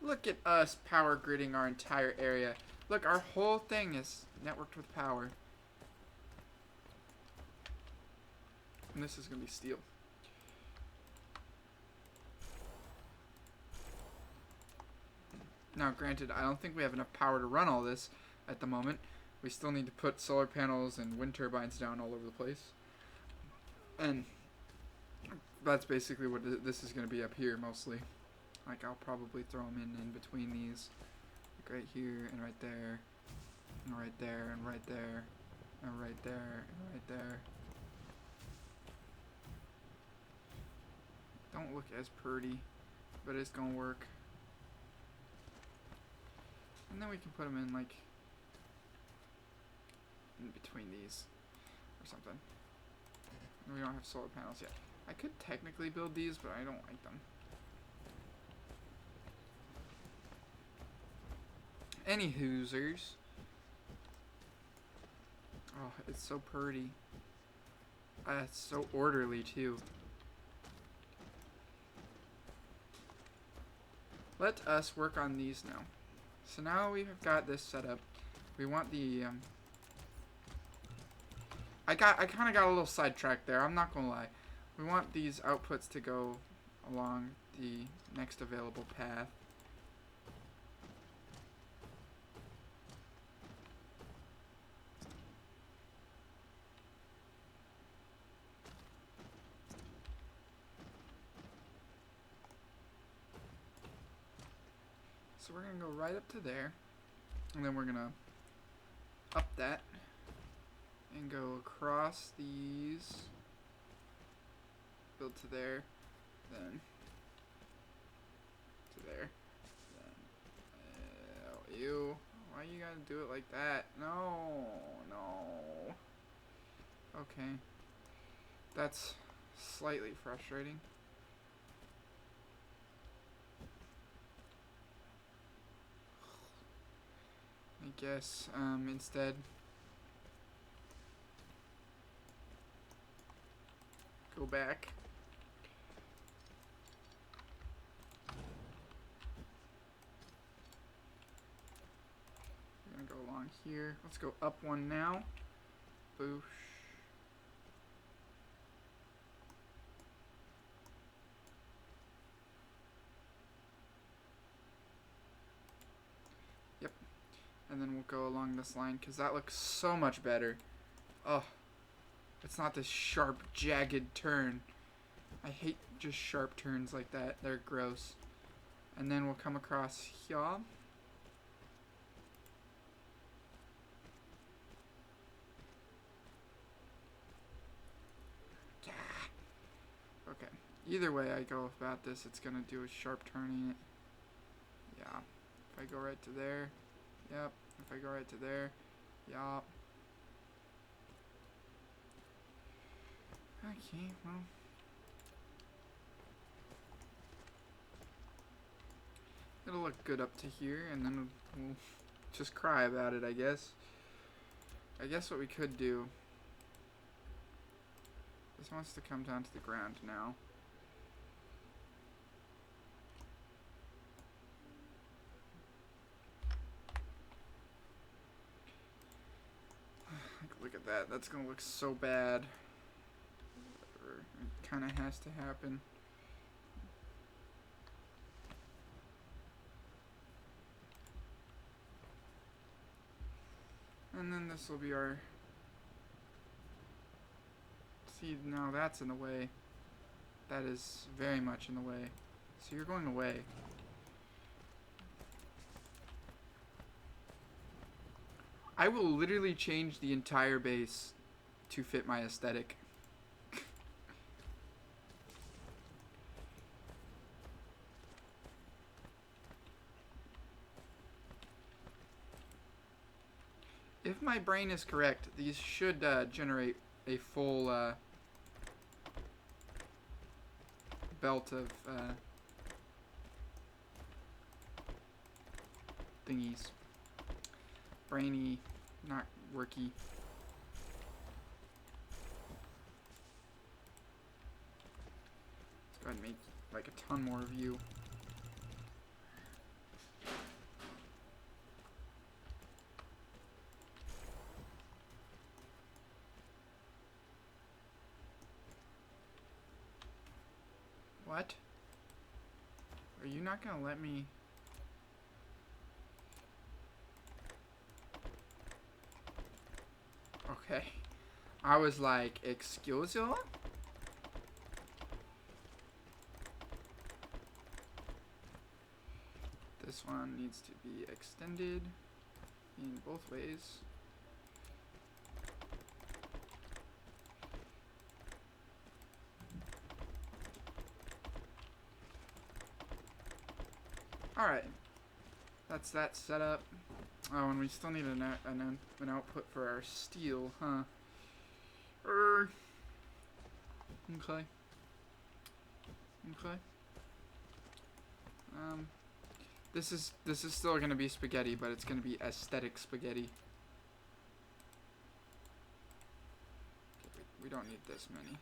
Look at us power gridding our entire area. Look, our whole thing is networked with power. And this is going to be steel. Now, granted, I don't think we have enough power to run all this at the moment. We still need to put solar panels and wind turbines down all over the place. And that's basically what this is going to be up here, mostly. Like, I'll probably throw them in between these. Like right here, and right there. And right there, and right there. And right there, and right there. Don't look as pretty, but it's going to work. And then we can put them in, like, in between these, or something. And we don't have solar panels yet. I could technically build these, but I don't like them. Any hoosers. Oh, it's so pretty. It's so orderly, too. Let us work on these now. So now we've got this set up. We want the, I kind of got a little sidetracked there, I'm not gonna lie. We want these outputs to go along the next available path. So we're going to go right up to there. And then we're going to up that. And go across these. Build to there. Then to there. Then, ew. Why you gotta do it like that? No. No. Okay. That's slightly frustrating. I guess, instead go back. We're gonna go along here. Let's go up one now. Boosh. Yep. And then we'll go along this line because that looks so much better. Oh, it's not this sharp, jagged turn. I hate just sharp turns like that. They're gross. And then we'll come across here. Okay. Either way I go about this, it's gonna do a sharp turning. Yeah. If I go right to there. Yep. If I go right to there. Yup. Okay, well. It'll look good up to here, and then we'll just cry about it, I guess. I guess what we could do... This wants to come down to the ground now. Look at that. That's gonna look so bad. Whatever. It kind of has to happen. And then this will be our... See, now that's in the way. That is very much in the way. So you're going away. I will literally change the entire base to fit my aesthetic. If my brain is correct, these should generate a full belt of thingies. Brainy, not worky. Let's go ahead and make like a ton more of you. What? Are you not gonna let me... Okay. I was like, excuse you? This one needs to be extended in both ways. Alright. That's that set up. Oh, and we still need an output for our steel, huh? Okay. Okay. This is still gonna be spaghetti, but it's gonna be aesthetic spaghetti. We don't need this many.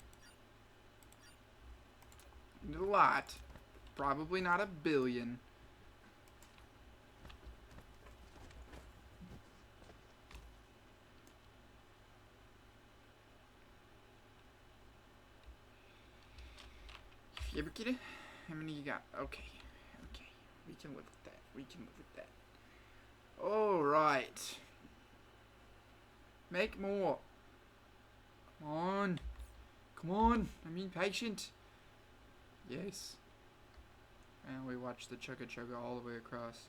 We need a lot. Probably not a billion. You ever get it? How many you got? Okay. Okay. We can live with that. We can live with that. Alright. Make more. Come on. Come on. I'm impatient. Yes. And we watch the chugga chugga all the way across.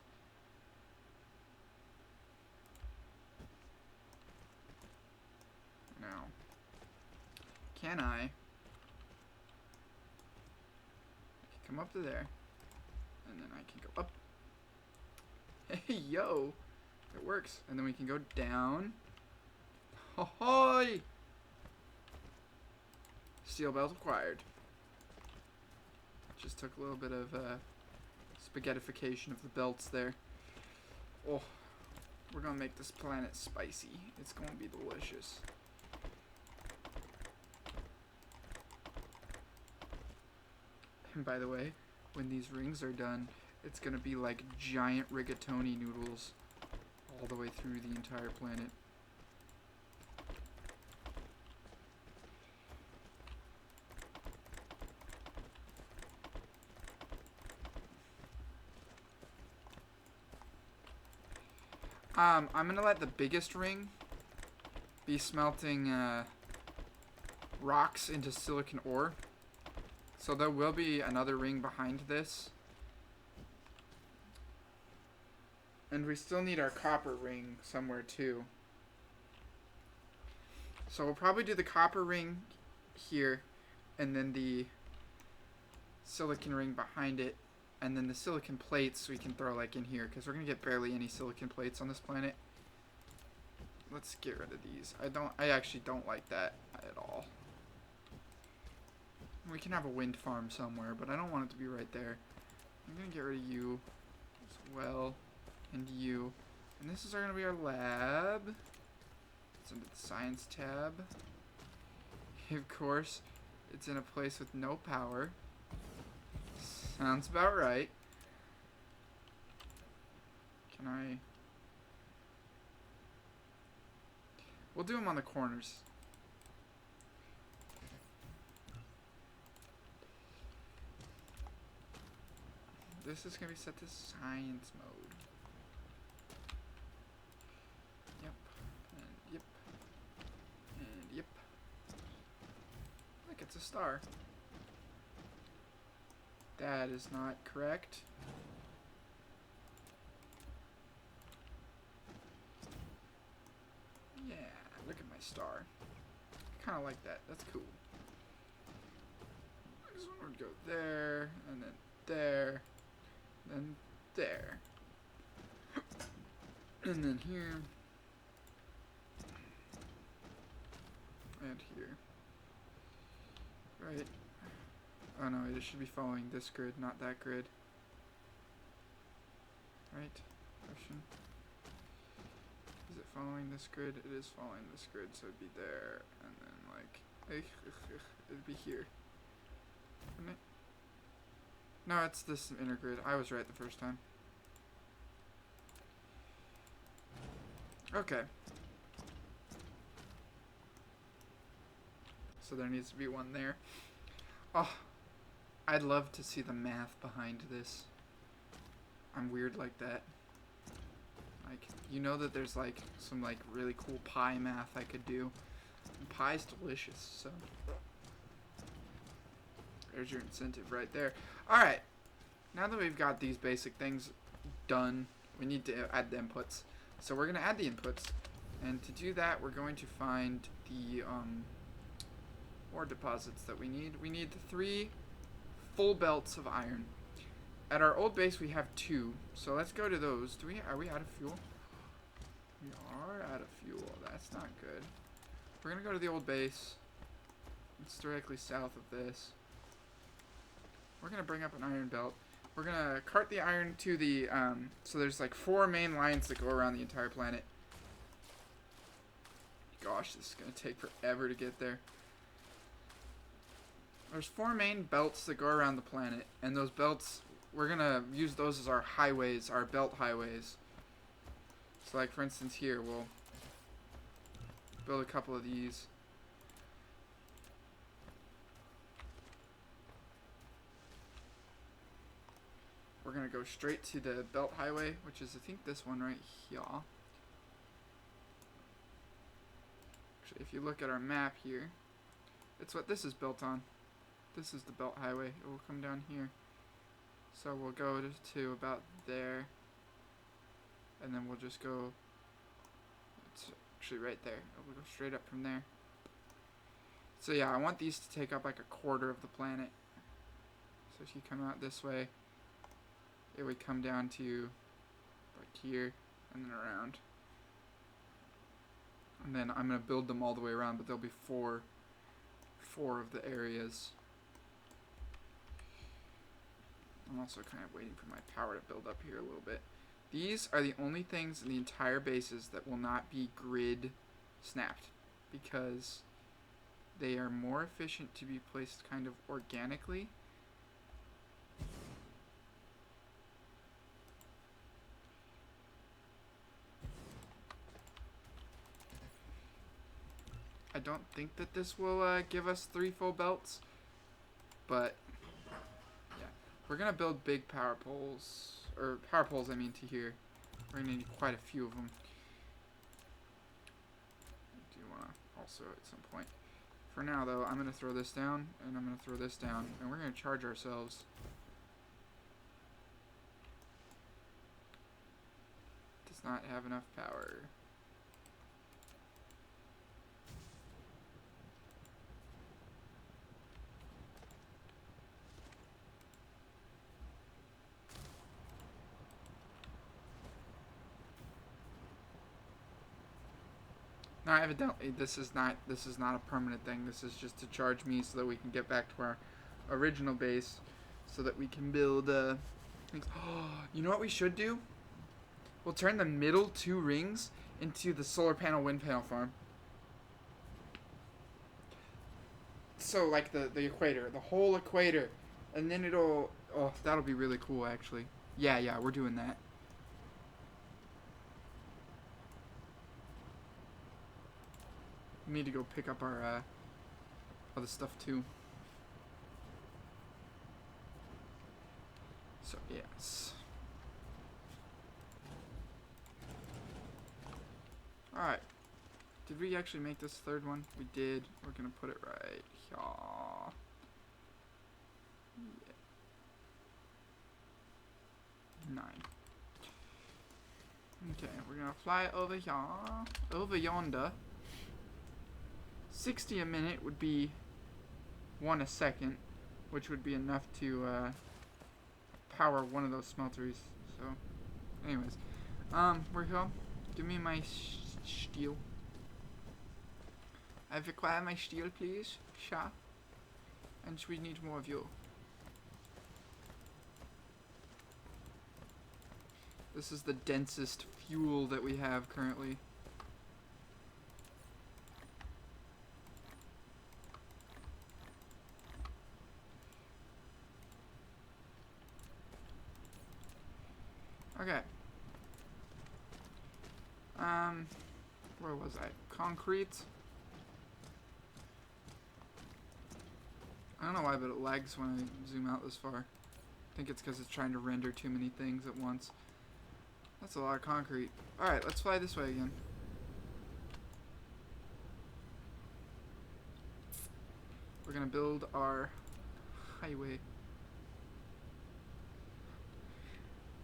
Now, can I can come up to there, and then I can go up. Hey, yo! It works. And then we can go down. Ho-hoy! Steel belt acquired. Just took a little bit of spaghettification of the belts there. Oh, we're gonna make this planet spicy. It's gonna be delicious. And by the way, when these rings are done, it's gonna be like giant rigatoni noodles all the way through the entire planet. I'm gonna let the biggest ring be smelting rocks into silicon ore. So there will be another ring behind this. And we still need our copper ring somewhere too. So we'll probably do the copper ring here, and then the silicon ring behind it, and then the silicon plates we can throw like in here, because we're gonna get barely any silicon plates on this planet. Let's get rid of these. I actually don't like that at all. We can have a wind farm somewhere, but I don't want it to be right there. I'm gonna get rid of you as well, and you. And this is gonna be our lab. It's under the science tab. Of course, it's in a place with no power. Sounds about right. Can I? We'll do them on the corners. This is going to be set to science mode. Yep. And yep. And yep. Look, it's a star. That is not correct. Yeah, look at my star. Kind of like that. That's cool. This one would go there, and then there, then there, and then here, and here. Right. Oh no, it should be following this grid, not that grid. Right? Question. Is it following this grid? It is following this grid, so it'd be there, and then like, it'd be here. Wouldn't it? No, it's this inner grid. I was right the first time. Okay. So there needs to be one there. Oh, I'd love to see the math behind this. I'm weird like that. Like, you know that there's like some like really cool pie math I could do. And pie's delicious, so there's your incentive right there. Alright, now that we've got these basic things done, we need to add the inputs. So we're going to add the inputs, and to do that we're going to find the ore deposits that we need. We need the 3 full belts of iron. At our old base we have 2, so let's go to those. Are we out of fuel? We are out of fuel. That's not good. We're going to go to the old base. It's directly south of this. We're going to bring up an iron belt. We're going to cart the iron to the, so there's like 4 main lines that go around the entire planet. Gosh, this is going to take forever to get there. There's 4 main belts that go around the planet, and those belts, we're going to use those as our highways, our belt highways. So like for instance here, we'll build a couple of these. We're going to go straight to the belt highway, which is I think this one right here. Actually, if you look at our map here, it's what this is built on. This is the belt highway. It will come down here. So we'll go to about there, and then we'll just go, it's actually right there. We'll go straight up from there. So yeah, I want these to take up like a quarter of the planet. So if you come out this way, it would come down to like here and then around. And then I'm going to build them all the way around, but there'll be four of the areas. I'm also kind of waiting for my power to build up here a little bit. These are the only things in the entire bases that will not be grid snapped, because they are more efficient to be placed kind of organically. I don't think that this will give us 3 full belts, but yeah, we're gonna build big power poles, or power poles I mean, to here. We're gonna need quite a few of them. I do want to also at some point. For now though, I'm gonna throw this down, and I'm gonna throw this down, and we're gonna charge ourselves. Does not have enough power. Now, evidently, this is not a permanent thing. This is just to charge me so that we can get back to our original base, so that we can build things. Oh, you know what we should do? We'll turn the middle 2 rings into the solar panel wind panel farm. So like the equator, the whole equator, and then it'll. Oh, that'll be really cool, actually. Yeah, we're doing that. We need to go pick up our other stuff too. So yes. Alright. Did we actually make this 3rd one? We did. We're gonna put it right here. Yeah. 9. Okay, we're gonna fly over here. Over yonder. 60 a minute would be 1 a second, which would be enough to power one of those smelteries. So, anyways, we're here. Give me my steel. I require my steel, please. Sha. And we need more of you. This is the densest fuel that we have currently. Okay. Where was I? Concrete. I don't know why, but it lags when I zoom out this far. I think it's because it's trying to render too many things at once. That's a lot of concrete. Alright, let's fly this way again. We're gonna build our highway.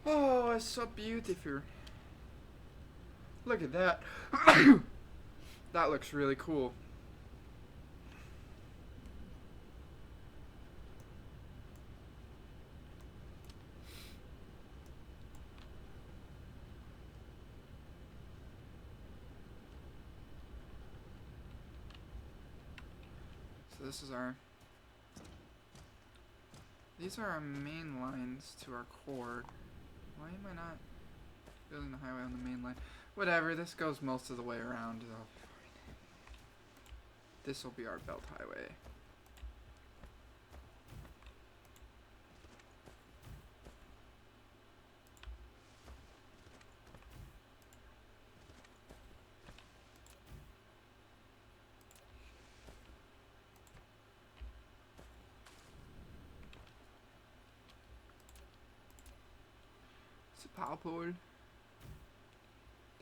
Oh, it's so beautiful. Look at that. That looks really cool. So this is our... These are our main lines to our core. Why am I not building the highway on the main line? Whatever, this goes most of the way around. This will be our belt highway. It's a power pole.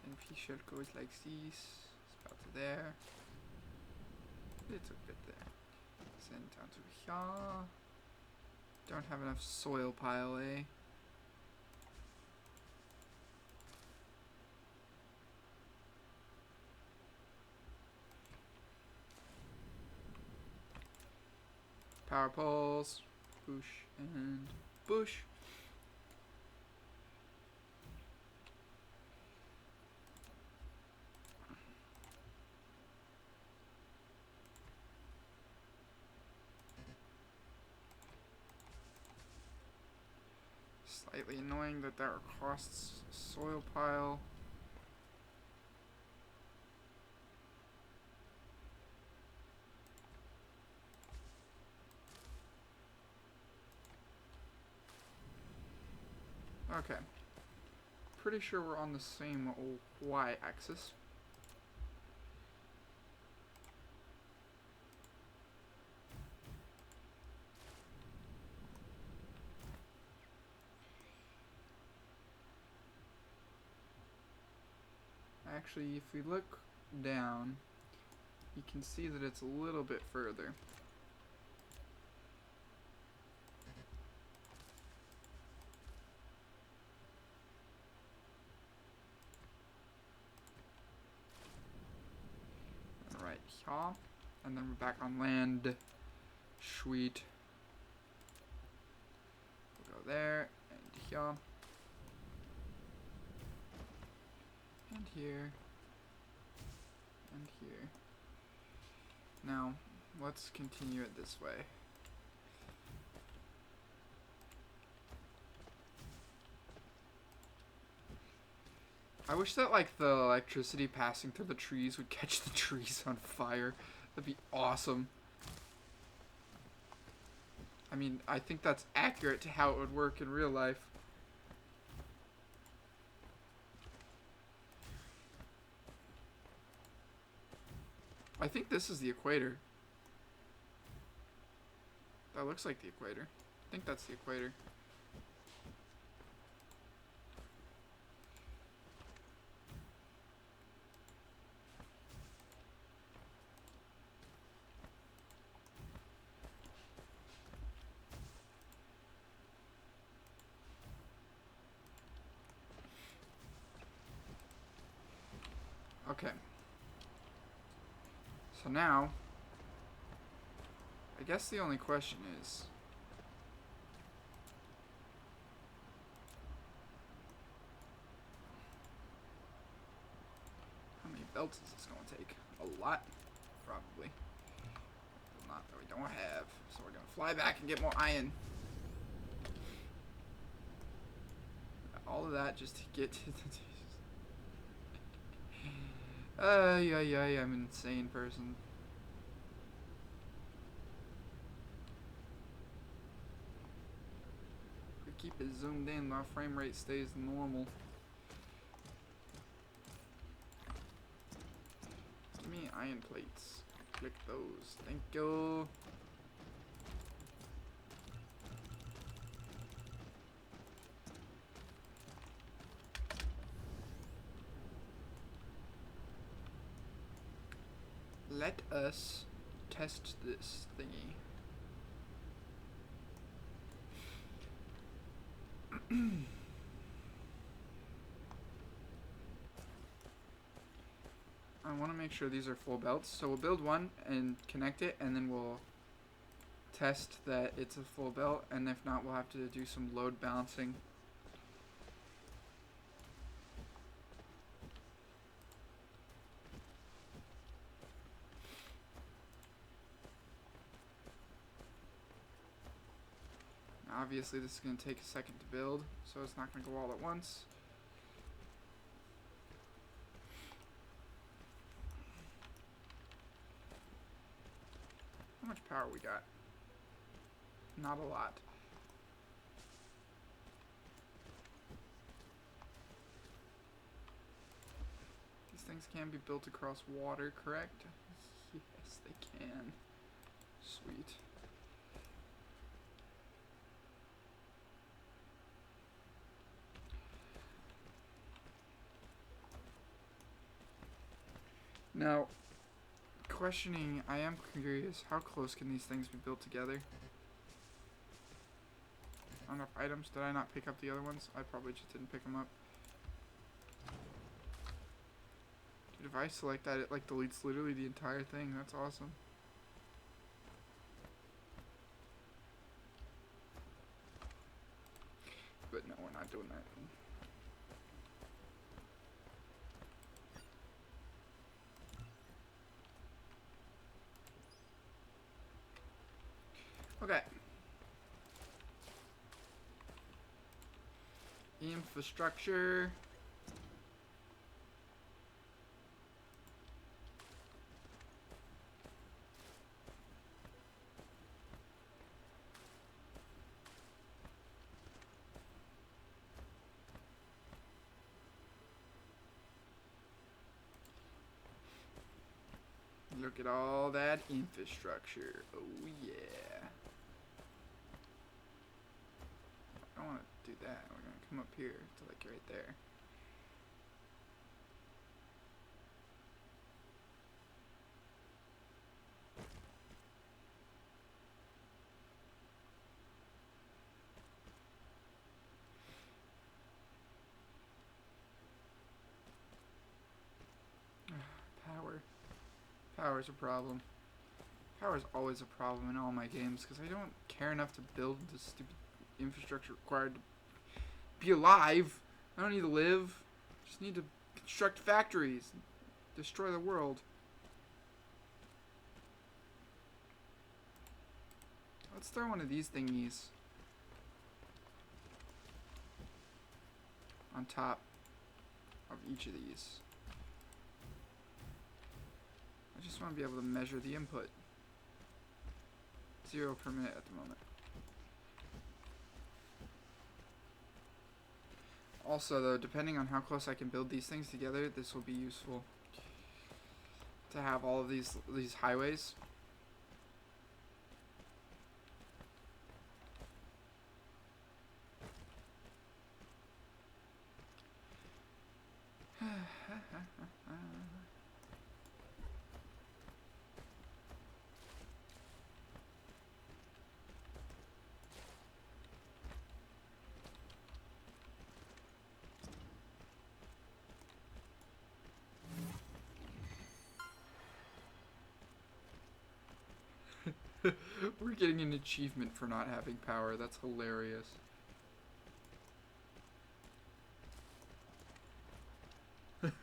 Then Fisher goes like this. It's about to there. Little bit there. Send down to here. Don't have enough soil pile, eh? power poles. Boosh and boosh. Slightly annoying that there are costs soil pile. Okay. Pretty sure we're on the same y-axis. Actually, if we look down, you can see that it's a little bit further. Right here, and then we're back on land. Sweet. We'll go there, and here, and here, and here. Now, let's continue it this way. I wish that, like, the electricity passing through the trees would catch the trees on fire. That'd be awesome. I mean, I think that's accurate to how it would work in real life. I think this is the equator. That looks like the equator. I think that's the equator. Okay. So now, I guess the only question is, how many belts is this going to take? A lot, probably. A lot that we don't have. So we're going to fly back and get more iron. All of that just to get to the... I'm an insane person. If we keep it zoomed in, our frame rate stays normal. Give me iron plates. Click those. Thank you. Let us test this thingy. I want to make sure these are full belts, so we'll build one and connect it, and then we'll test that it's a full belt, and if not, we'll have to do some load balancing. Obviously this is going to take a second to build, so it's not going to go all at once. How much power we got? Not a lot. These things can be built across water, correct? Yes, they can. Sweet. Now, questioning, I am curious, how close can these things be built together? Not enough items. Did I not pick up the other ones? I probably just didn't pick them up. Dude, if I select that, it like deletes literally the entire thing. That's awesome. But no, we're not doing that. Okay. Infrastructure. Look at all that infrastructure. Oh yeah. I don't want to do that. We're going to come up here to like right there. Power. Power's a problem. Power's always a problem in all my games because I don't care enough to build the stupid infrastructure required to be alive. I don't need to live. I just need to construct factories and destroy the world. Let's throw one of these thingies on top of each of these. I just want to be able to measure the input. 0 per minute at the moment. Also though, depending on how close I can build these things together, this will be useful to have all of these highways. We're getting an achievement for not having power. That's hilarious. It's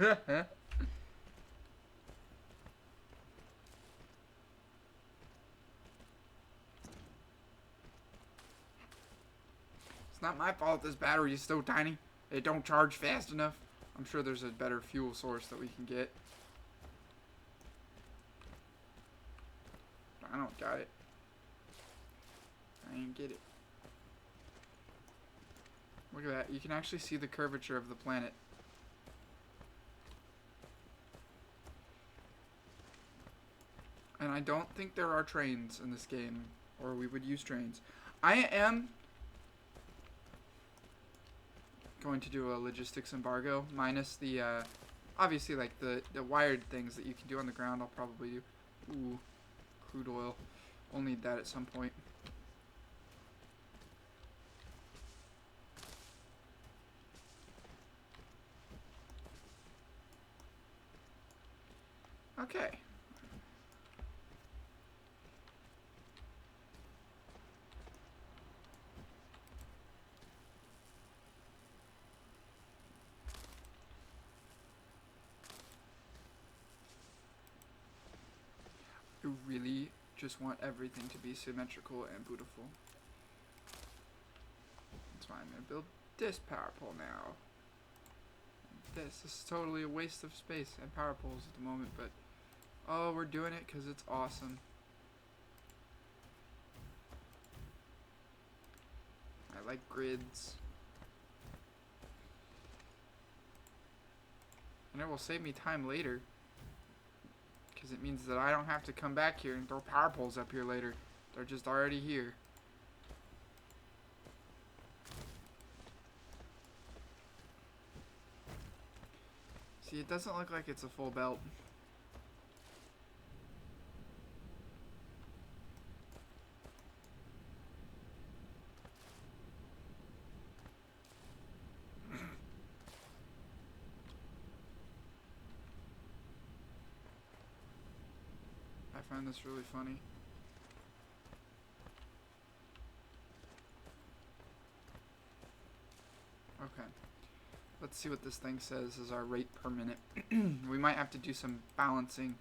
not my fault this battery is so tiny. It don't charge fast enough. I'm sure there's a better fuel source that we can get. I don't got it. I ain't get it. Look at that. You can actually see the curvature of the planet. And I don't think there are trains in this game, or we would use trains. I am going to do a logistics embargo, minus the, obviously, like, the wired things that you can do on the ground, I'll probably do. Ooh, crude oil. We'll need that at some point. Okay. I really just want everything to be symmetrical and beautiful. That's why I'm going to build this power pole now. This is totally a waste of space and power poles at the moment, but oh, we're doing it because it's awesome. I like grids. And it will save me time later, because it means that I don't have to come back here and throw power poles up here later. They're just already here. See, it doesn't look like it's a full belt. I find this really funny. Okay. Let's see what this thing says is our rate per minute. We might have to do some balancing.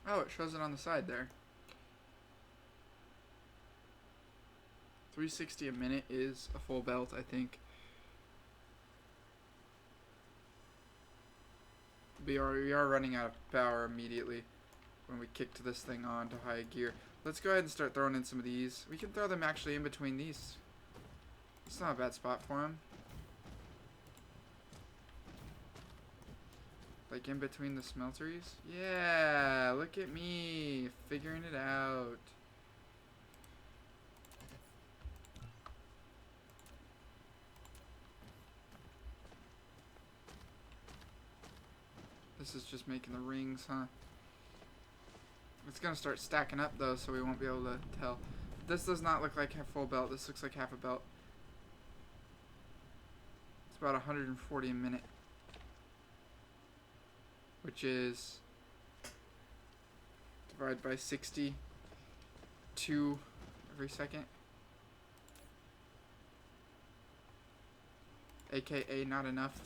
Oh, it shows it on the side there. 360 a minute is a full belt, I think. We are running out of power immediately when we kicked this thing on to high gear. Let's go ahead and start throwing in some of these. We can throw them actually in between these. It's not a bad spot for them. Like in between the smelteries? Yeah, look at me figuring it out. This is just making the rings, huh? It's gonna start stacking up though, so we won't be able to tell. This does not look like a full belt. This looks like half a belt. It's about 140 a minute, which is divided by 62 every second. AKA not enough.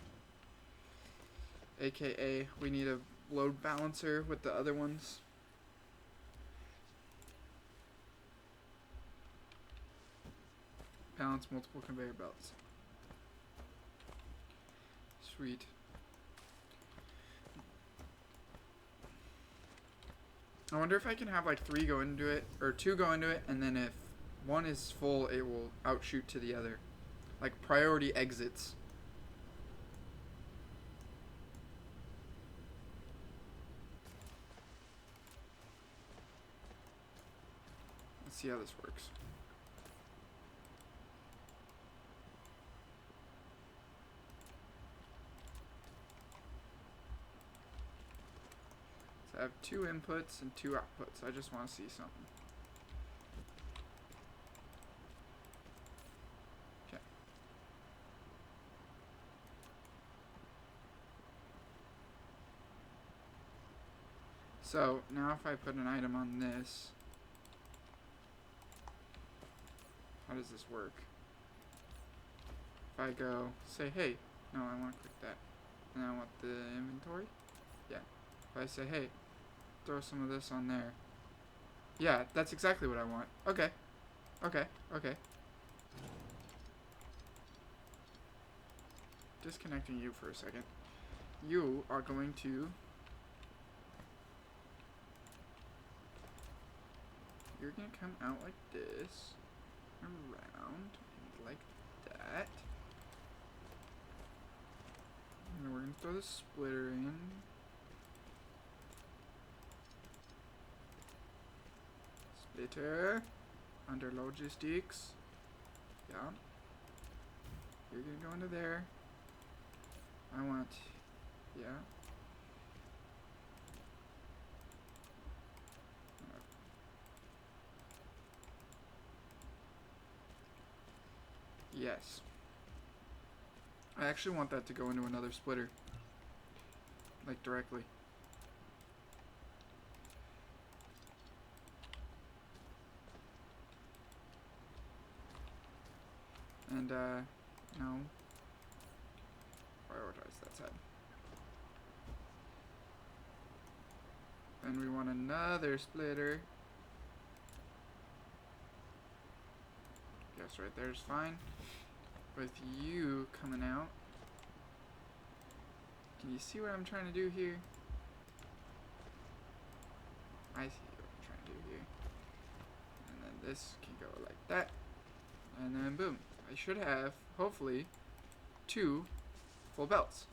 AKA we need a load balancer with the other ones. Balance multiple conveyor belts. Sweet. I wonder if I can have like 3 go into it, or 2 go into it, and then if one is full, it will outshoot to the other. Like priority exits. Let's see how this works. So I have 2 inputs and 2 outputs. I just want to see something. Okay. So now if I put an item on this, how does this work? If I go, say, hey, no, I want to click that. And I want the inventory? Yeah. If I say, hey, throw some of this on there. Yeah, that's exactly what I want. Okay. Okay. Okay. Disconnecting you for a second. You are going to... You're going to come out like this. Around. Like that. And then we're going to throw the splitter in. Splitter. Under logistics. Yeah. You're going to go into there. I want... Yeah. Yes. I actually want that to go into another splitter. Like directly. And, no. Prioritize that side. Then we want another splitter. Yes, right there's fine. With you coming out. Can you see what I'm trying to do here? I see what I'm trying to do here. And then this can go like that. And then boom. I should have, hopefully, 2 full belts.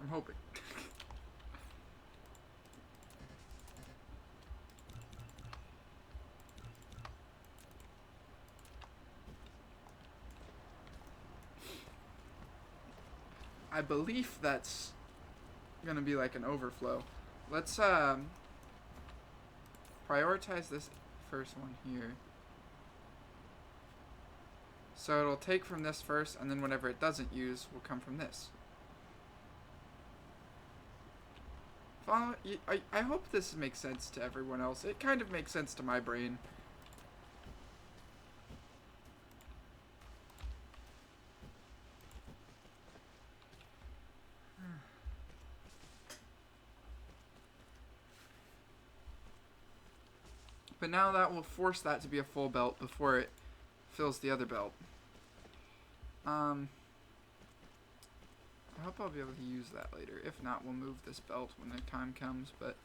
I'm hoping. I believe that's gonna be like an overflow. Let's prioritize this first one here. So it'll take from this first, and then whatever it doesn't use will come from this. Follow? I hope this makes sense to everyone else. It kind of makes sense to my brain. But now that will force that to be a full belt before it fills the other belt. I hope I'll be able to use that later. If not, we'll move this belt when the time comes, but...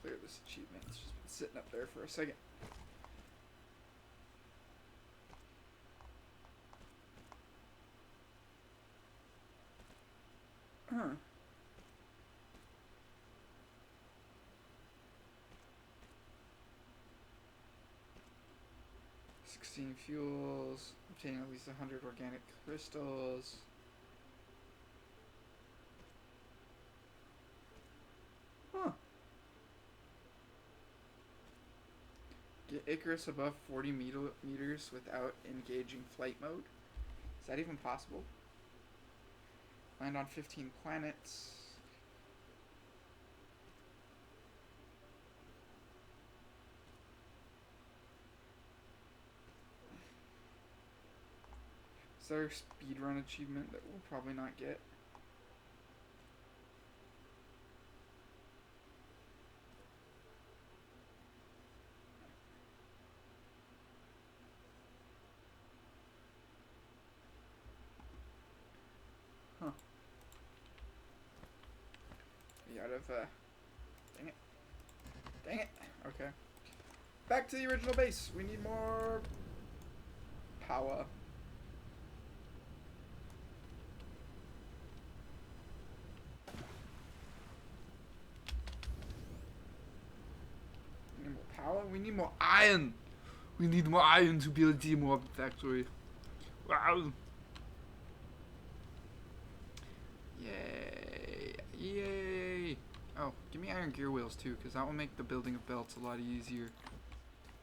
Clear this achievement. It's just been sitting up there for a second. Huh. Fuels, obtaining at least 100 organic crystals. Huh. Get Icarus above 40 meters without engaging flight mode. Is that even possible? Land on 15 planets. Is there a speedrun achievement that we'll probably not get? Huh. Be out of, dang it. Dang it. Okay. Back to the original base. We need more power. We need more iron. We need more iron to build the more factory. Wow. Yay. Yay. Oh, give me iron gear wheels too, because that will make the building of belts a lot easier.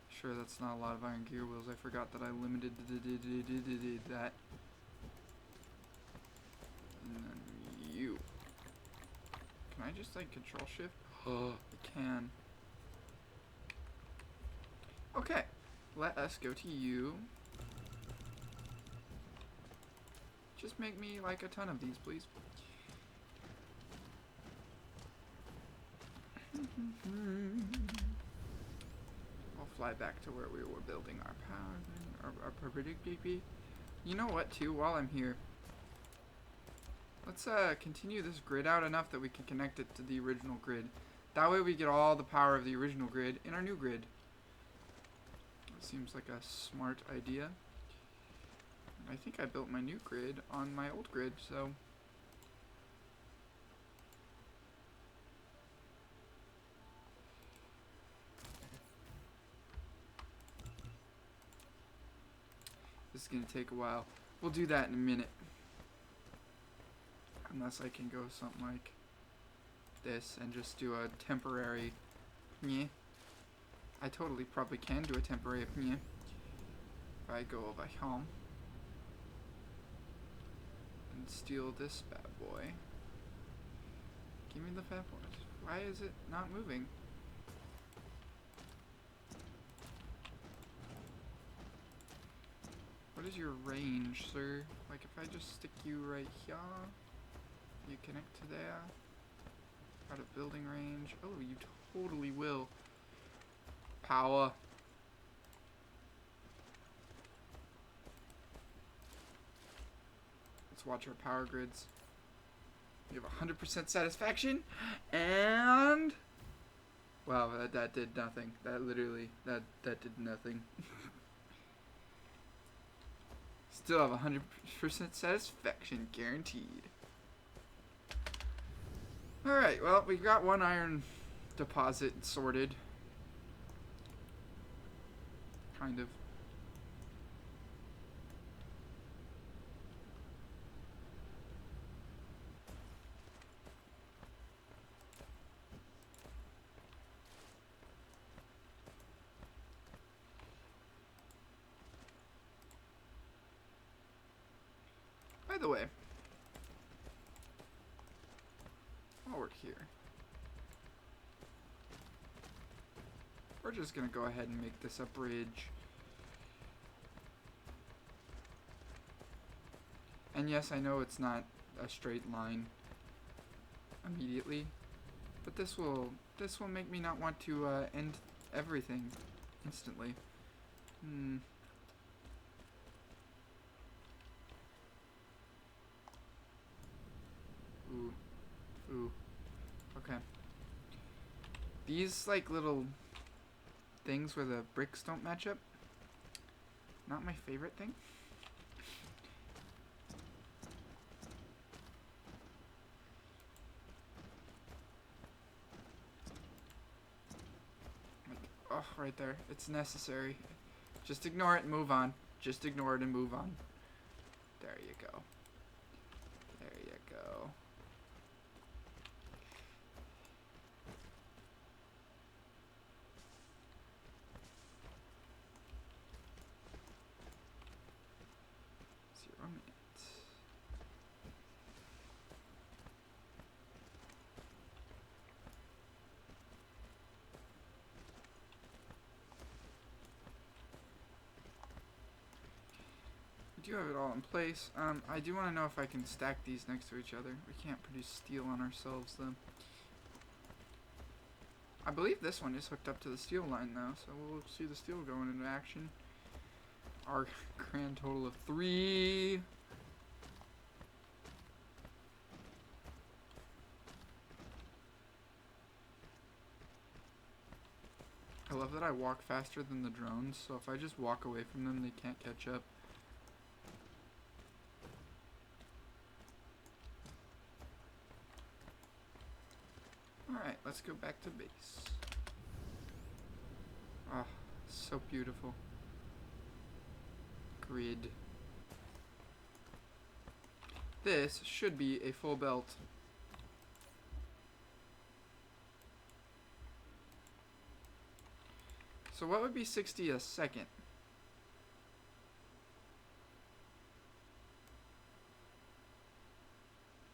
Sure, that's not a lot of iron gear wheels. I forgot that I limited that. And then you. Can I just like control shift? Oh, I can. Okay, let us go to you. Just make me like a ton of these, please. I'll fly back to where we were building our power, our predictability. You know what, too, while I'm here, let's continue this grid out enough that we can connect it to the original grid. That way we get all the power of the original grid in our new grid. Seems like a smart idea. I think I built my new grid on my old grid, so... This is going to take a while. We'll do that in a minute. Unless I can go something like this and just do a temporary... Yeah. I totally probably can do a temporary if I go over home and steal this bad boy. Give me the fat boys. Why is it not moving? What is your range, sir? Like if I just stick you right here, you connect to there. Out of building range. Oh, you totally will. Power. Let's watch our power grids. We have 100% satisfaction, and Wow, that did nothing. That literally, that did nothing. Still have 100% satisfaction guaranteed. Alright, well, we got one iron deposit sorted. Kind of. By the way, while we're here, we're just gonna go ahead and make this a bridge. And yes, I know it's not a straight line immediately, but this will make me not want to end everything instantly. Ooh. Okay. These like little things where the bricks don't match up. Not my favorite thing. Like, oh, right there. It's necessary. Just ignore it and move on. Just ignore it and move on. There you go. There you go. I do have it all in place. I do want to know if I can stack these next to each other. We can't produce steel on ourselves, though. I believe this one is hooked up to the steel line now, so we'll see the steel going into action. Our grand total of 3. I love that I walk faster than the drones, so if I just walk away from them, they can't catch up. Alright, let's go back to base. Ah, so beautiful. Grid. This should be a full belt. So what would be 60 a second?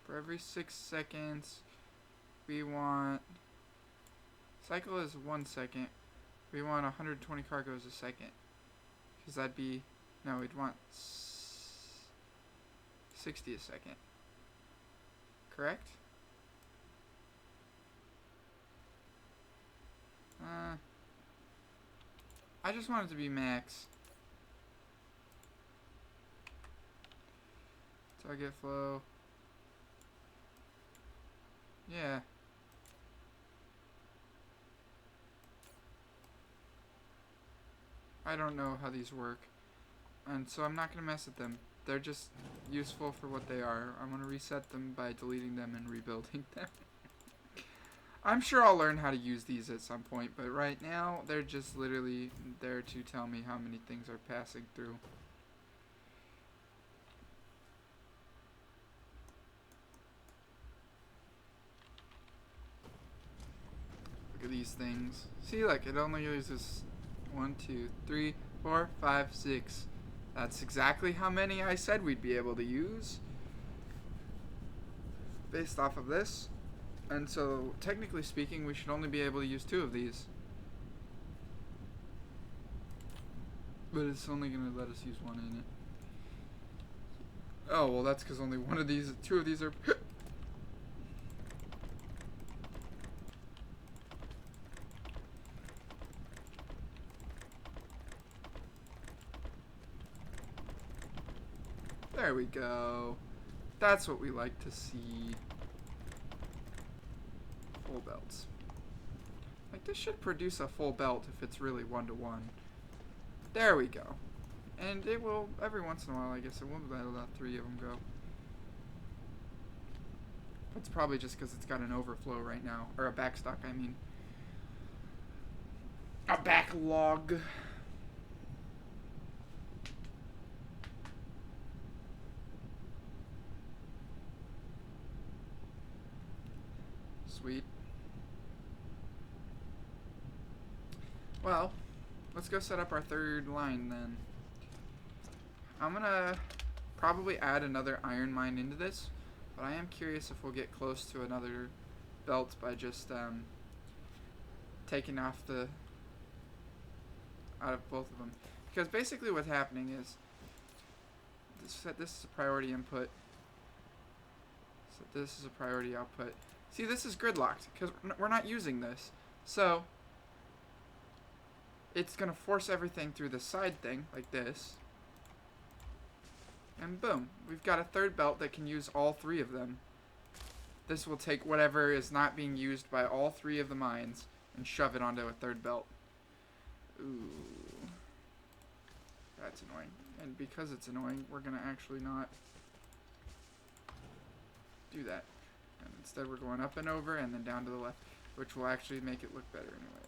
For every 6 seconds, we want... Cycle is 1 second. We want 120 cargoes a second. Because that'd be... No, we'd want 60 a second. Correct? I just want it to be max. Target flow. Yeah. I don't know how these work. And so I'm not going to mess with them. They're just useful for what they are. I'm going to reset them by deleting them and rebuilding them. I'm sure I'll learn how to use these at some point, but right now they're just literally there to tell me how many things are passing through. Look at these things. See, like, it only uses 1, 2, 3, 4, 5, 6. That's exactly how many I said we'd be able to use based off of this. And so, technically speaking, we should only be able to use 2 of these. But it's only going to let us use 1 in it. Oh, well, that's because only 2 of these are... There we go. That's what we like to see. Full belts. Like, this should produce a full belt if it's really 1-to-1. There we go. And it will, every once in a while, I guess, it will let 3 of them go. It's probably just because it's got an overflow right now. Or a backstock, I mean. A backlog. Sweet. Well, let's go set up our 3rd line then. I'm gonna probably add another iron mine into this, but I am curious if we'll get close to another belt by just taking off the out of both of them. Because basically what's happening is this is a priority input. So this is a priority output. See, this is gridlocked because we're not using this. So it's going to force everything through the side thing like this. And boom, we've got a 3rd belt that can use all 3 of them. This will take whatever is not being used by all 3 of the mines and shove it onto a 3rd belt. Ooh. That's annoying. And because it's annoying, we're going to actually not do that. And instead we're going up and over and then down to the left, which will actually make it look better anyways.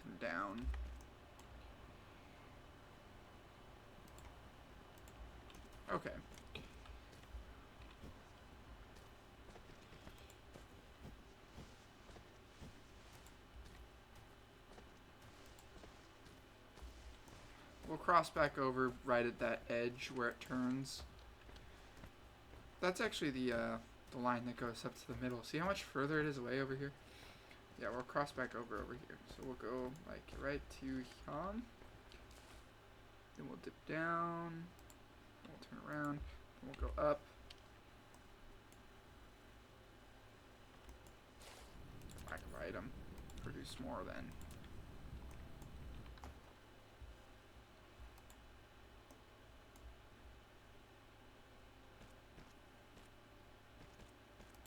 And down. Okay. We'll cross back over right at that edge where it turns. That's actually the line that goes up to the middle. See how much further it is away over here? Yeah, we'll cross back over here. So we'll go like right to here. Then we'll dip down. We'll turn around. Then we'll go up. Lack of item. Produce more then.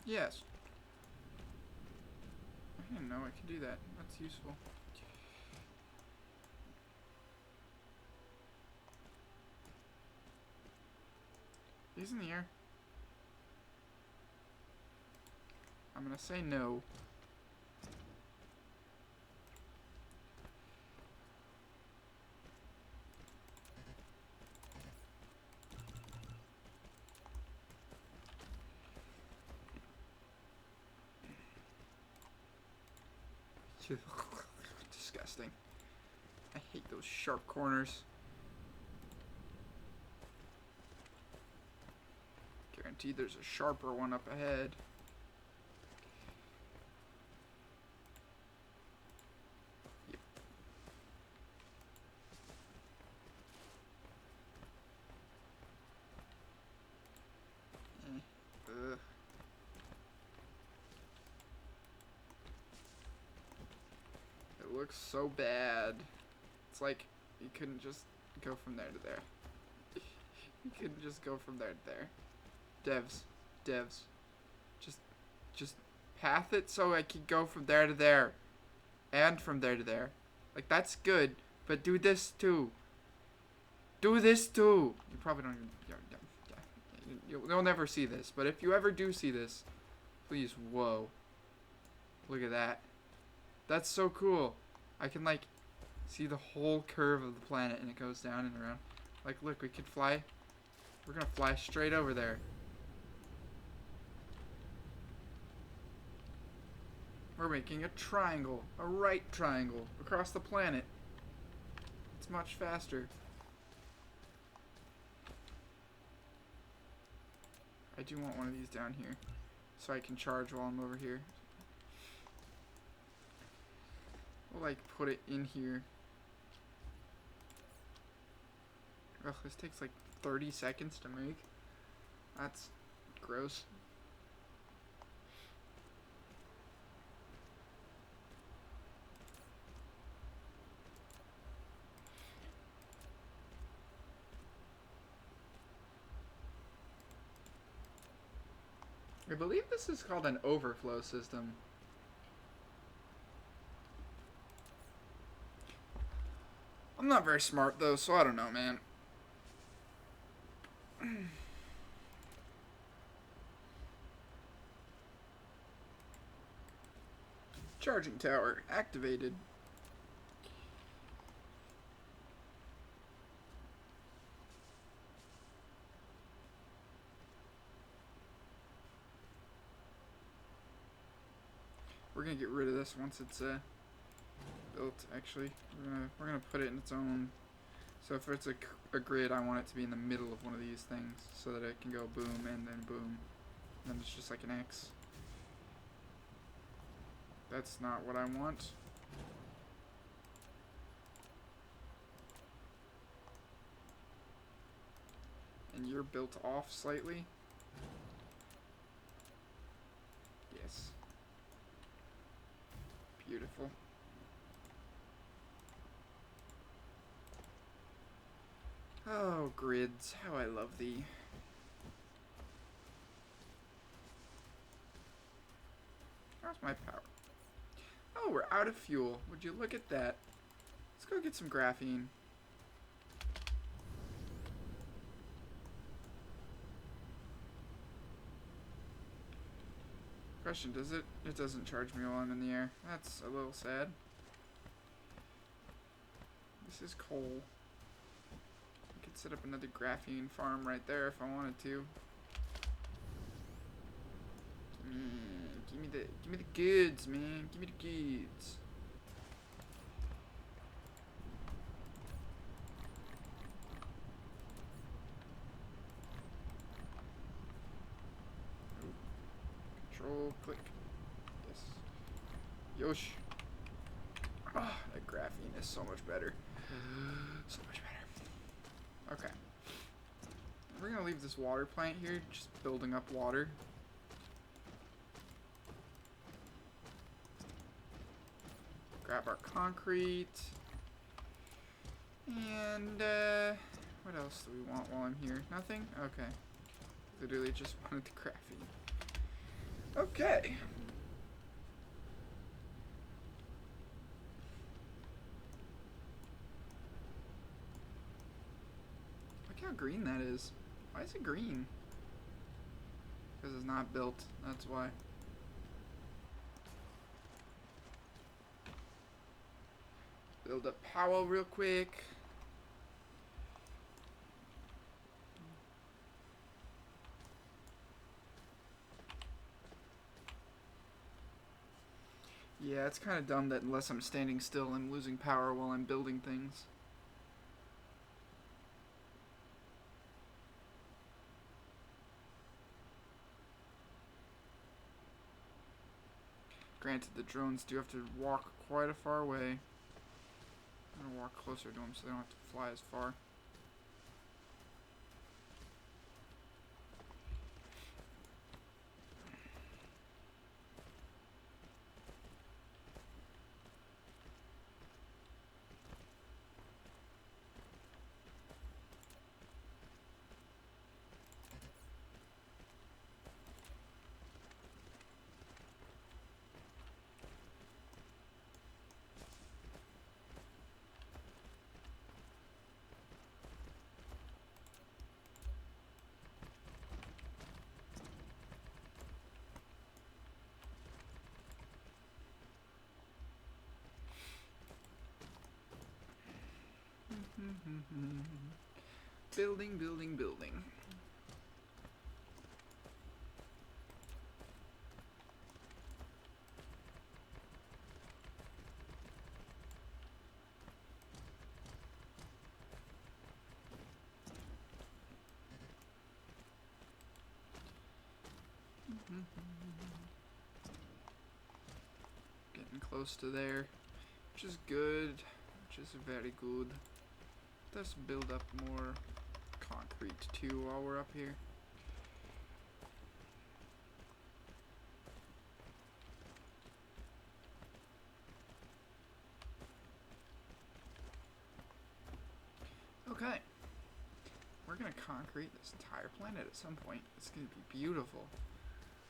Yes. I didn't know I could do that. That's useful. He's in the air. I'm gonna say no. Disgusting. I hate those sharp corners. Guaranteed there's a sharper one up ahead. Yep. Ugh. It looks so bad. It's like you couldn't just go from there to there. You couldn't just go from there to there. Devs. Just path it so I can go from there to there. And from there to there. Like, that's good, but do this too. Do this too. You probably don't even... You'll never see this, but if you ever do see this, please, whoa. Look at that. That's so cool. I can, like, see the whole curve of the planet, and it goes down and around. Like, look, we could fly. We're gonna fly straight over there. We're making a triangle, a right triangle, across the planet. It's much faster. I do want one of these down here, so I can charge while I'm over here. We'll, like, put it in here. Ugh, this takes, like, 30 seconds to make. That's gross. I believe this is called an overflow system. I'm not very smart though, so I don't know, man. Charging tower activated. We're gonna get rid of this once it's built. Actually, we're gonna put it in its own. So if it's a grid, I want it to be in the middle of one of these things so that it can go boom and then boom. And then it's just like an X. That's not what I want. And you're built off slightly. Yes. Beautiful. Oh, grids. How I love thee. How's my power? Oh, we're out of fuel. Would you look at that? Let's go get some graphene. Question, does it? It doesn't charge me while I'm in the air. That's a little sad. This is coal. I could set up another graphene farm right there if I wanted to. Give me the goods, man. Give me the goods. Control, click. Yes. Yosh. Ah, that graphene is so much better. So much better. Okay. We're gonna leave this water plant here, just building up water. Grab our concrete. And, what else do we want while I'm here? Nothing? Okay. Literally just wanted the graphene. Okay. Look how green that is. Why is it green? Because it's not built. That's why. Build up power real quick. Yeah, it's kind of dumb that unless I'm standing still, I'm losing power while I'm building things. Granted, the drones do have to walk quite a far way. I'm gonna walk closer to them so they don't have to fly as far. Building, building, building. Getting close to there, which is good, which is very good. Let's build up more concrete too while we're up here. Okay. We're gonna concrete this entire planet at some point. It's gonna be beautiful.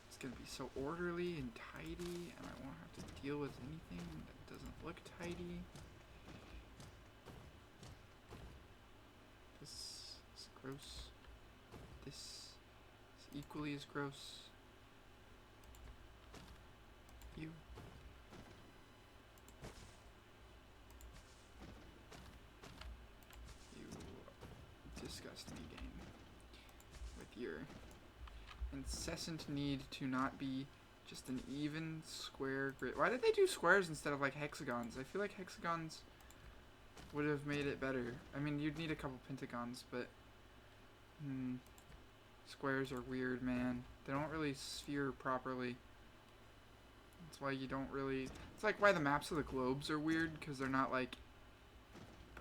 It's gonna be so orderly and tidy, and I won't have to deal with anything that doesn't look tidy. This is gross. This is equally as gross. You. You disgust me, game. With your incessant need to not be just an even square grid. Why did they do squares instead of like hexagons? I feel like hexagons would have made it better. I mean, you'd need a couple pentagons, but squares are weird, man. They don't really sphere properly. That's why you don't really... It's like why the maps of the globes are weird, because they're not like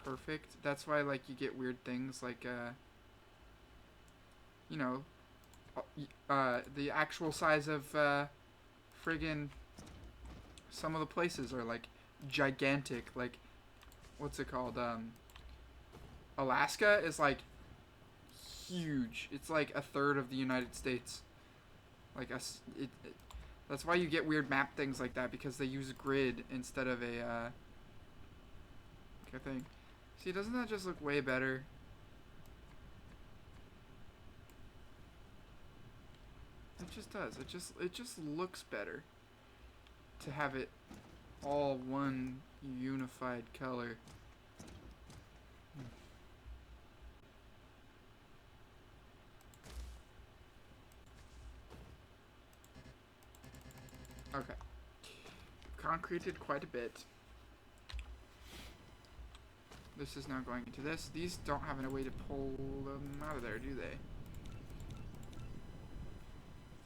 perfect. That's why like you get weird things like you know, the actual size of friggin' some of the places are like gigantic. Like, what's it called? Alaska is like huge. It's like a third of the United States. Like that's why you get weird map things like that, because they use grid instead of a thing. See, doesn't that just look way better? It just does. It just looks better to have it all one unified color. Okay. Concreted quite a bit. This is now going into this. These don't have any way to pull them out of there, do they?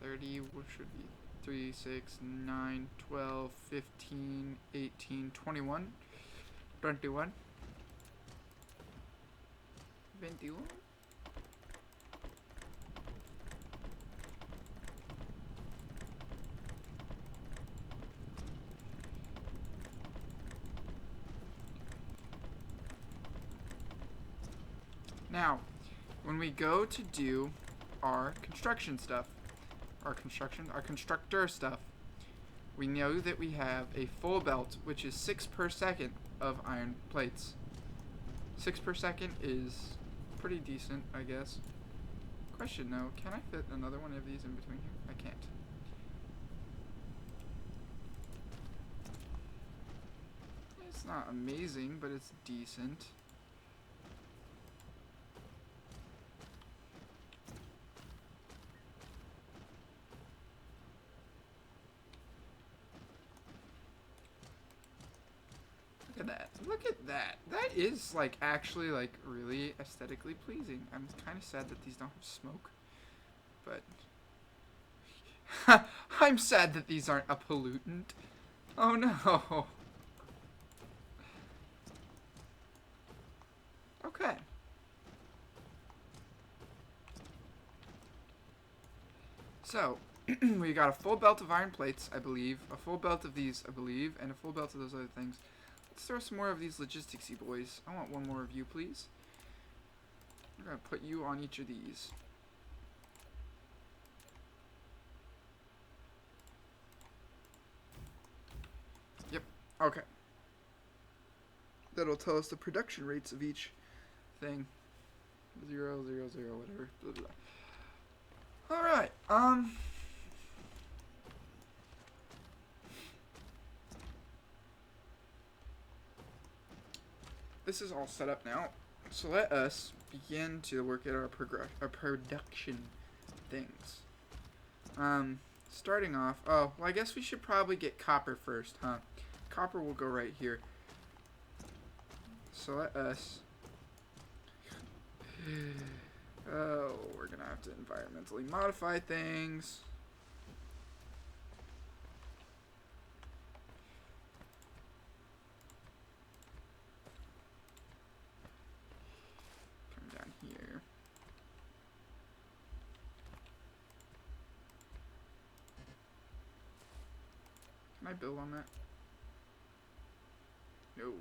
30, what should be 3, 6, 9, 12, 15, 18, 21, 21, 21. Now, when we go to do our construction stuff, our constructor stuff, we know that we have a full belt, which is 6 per second of iron plates. 6 per second is pretty decent, I guess. Question though, can I fit another one of these in between here? I can't. It's not amazing, but it's decent. Look at that. Look at that. That is, like, actually, like, really aesthetically pleasing. I'm kind of sad that these don't have smoke. But... I'm sad that these aren't a pollutant. Oh, no. Okay. So, we got a full belt of iron plates, I believe. A full belt of these, I believe. And a full belt of those other things. Let's throw some more of these logisticsy boys. I want one more of you, please. I'm going to put you on each of these. Yep. Okay. That'll tell us the production rates of each thing. 0, 0, 0, whatever. Blah, blah. Alright. This is all set up now, so let us begin to work at our production things. Starting off, oh, well, I guess we should probably get copper first, huh? Copper will go right here. So let us, oh, we're gonna have to environmentally modify things. Here. Can I build on that? No.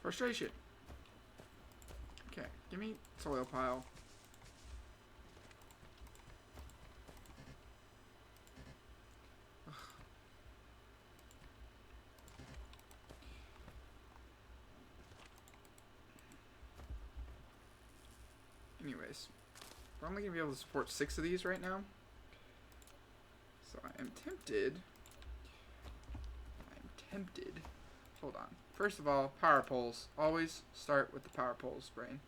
Frustration. Okay, give me soil pile. Anyways, we're only going to be able to support 6 of these right now. So I am tempted. Hold on. First of all, power poles. Always start with the power poles, brain.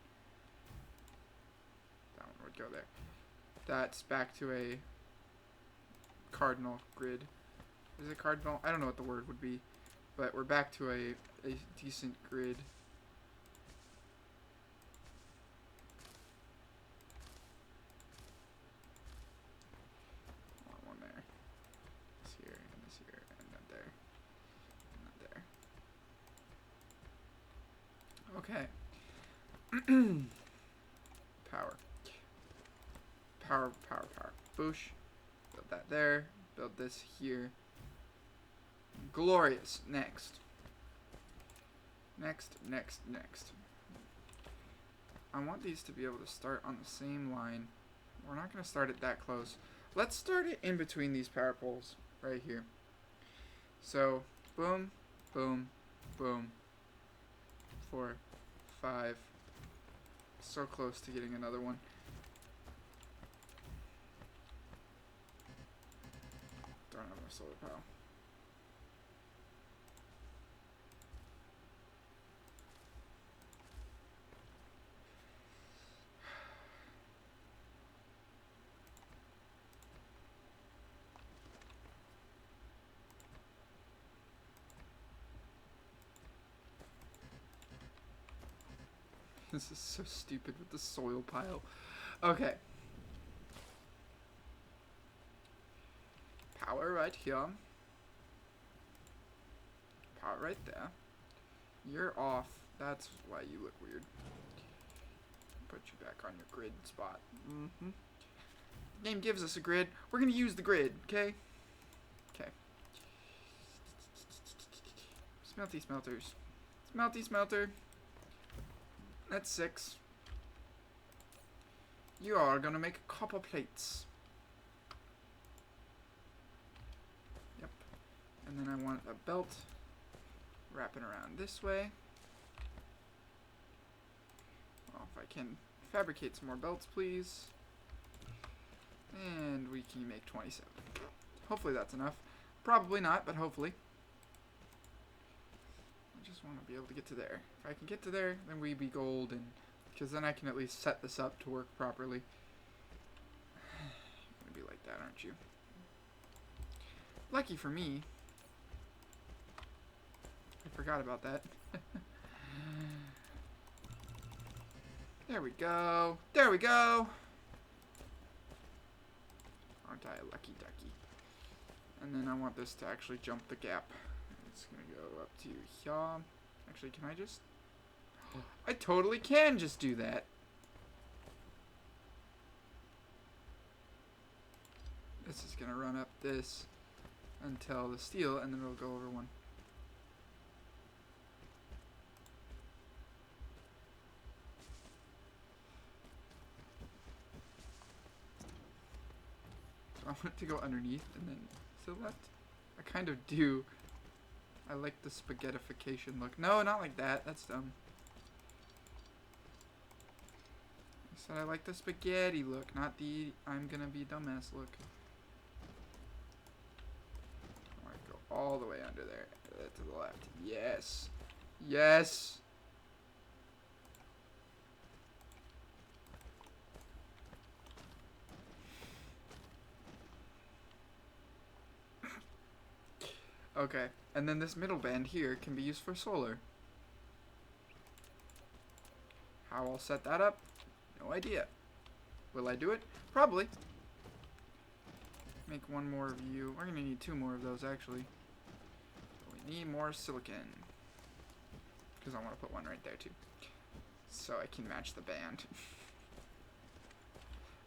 That one would go there. That's back to a cardinal grid. Is it cardinal? I don't know what the word would be. But we're back to a decent grid. One there. This here, and this here, and not there. And not there. Okay. Power. Power. Boosh. Build that there. Build this here. Glorious. Next. I want these to be able to start on the same line. We're not going to start it that close. Let's start it in between these power poles right here. So, boom, boom, boom. 4, 5. So close to getting another one. Don't have enough solar power. This is so stupid with the soil pile. Okay. Power right here. Power right there. You're off. That's why you look weird. Put you back on your grid spot. The game gives us a grid. We're going to use the grid, okay? Okay. Smelty smelters. Smelty smelter. That's 6. You are gonna make copper plates. Yep. And then I want a belt wrapping around this way. Well, if I can fabricate some more belts, please. And we can make 27. Hopefully that's enough. Probably not, but hopefully. I just want to be able to get to there. If I can get to there, then we be golden. Because then I can at least set this up to work properly. You're going to be like that, aren't you? Lucky for me. I forgot about that. There we go. There we go. Aren't I a lucky ducky? And then I want this to actually jump the gap. It's going to go up to here. Actually, can I just... I totally can just do that. This is going to run up this until the steel, and then it'll go over one. So I want it to go underneath and then to the left. I kind of do. I like the spaghettification look. No, not like that. That's dumb. I said I like the spaghetti look, not the I'm gonna be dumbass look. I want to go all the way under there. To the left. Yes. Yes. Okay, and then this middle band here can be used for solar. How I'll set that up? No idea. Will I do it? Probably. Make one more of you. We're gonna need 2 more of those actually. We need more silicon. Because I want to put one right there too. So I can match the band.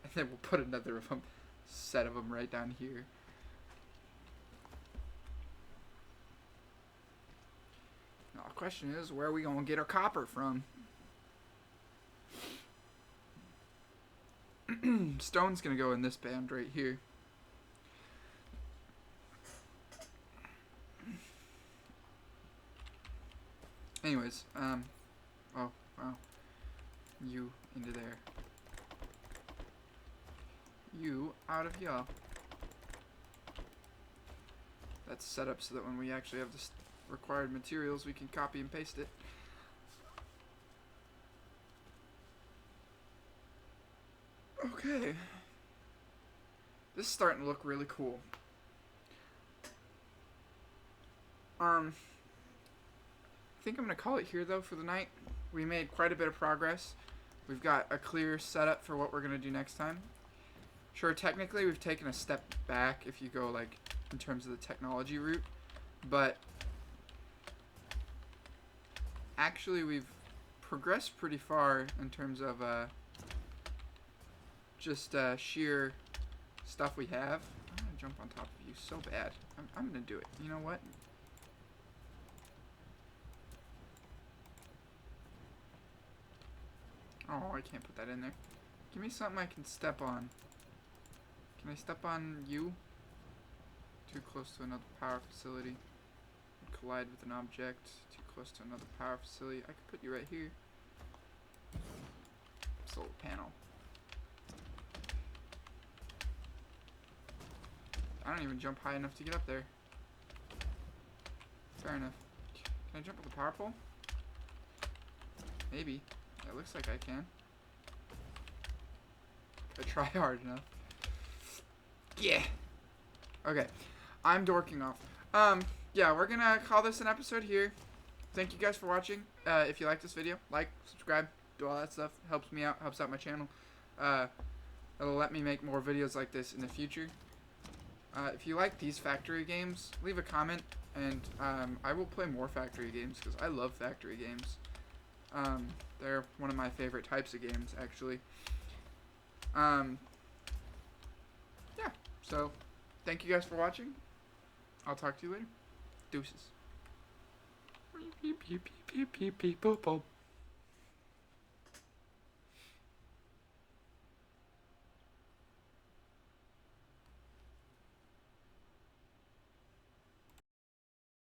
And then we'll put another of them, set of them right down here. Now the question is, where are we going to get our copper from? Stone's going to go in this band right here. Anyways, oh, wow. You into there. you out of here. That's set up so that when we actually have the required materials, we can copy and paste it. Okay. This is starting to look really cool. I think I'm going to call it here, though, for the night. We made quite a bit of progress. We've got a clear setup for what we're going to do next time. Sure, technically we've taken a step back if you go, like, in terms of the technology route. But actually we've progressed pretty far in terms of just sheer stuff we have. I'm going to jump on top of you so bad. I'm going to do it. You know what? Oh, I can't put that in there. Give me something I can step on. Can I step on you? Too close to another power facility. Collide with an object. Too close to another power facility. I could put you right here. Solar panel. I don't even jump high enough to get up there. Fair enough. Can I jump with the power pole? Maybe. It looks like I can. If I try hard enough. Yeah. Okay. I'm dorking off. Yeah, we're gonna call this an episode here. Thank you guys for watching. If you like this video, like, subscribe, do all that stuff. Helps me out, helps out my channel. It'll let me make more videos like this in the future. If you like these factory games, leave a comment, and I will play more factory games, because I love factory games. They're one of my favorite types of games, actually. Yeah, so thank you guys for watching. I'll talk to you later. Deuces.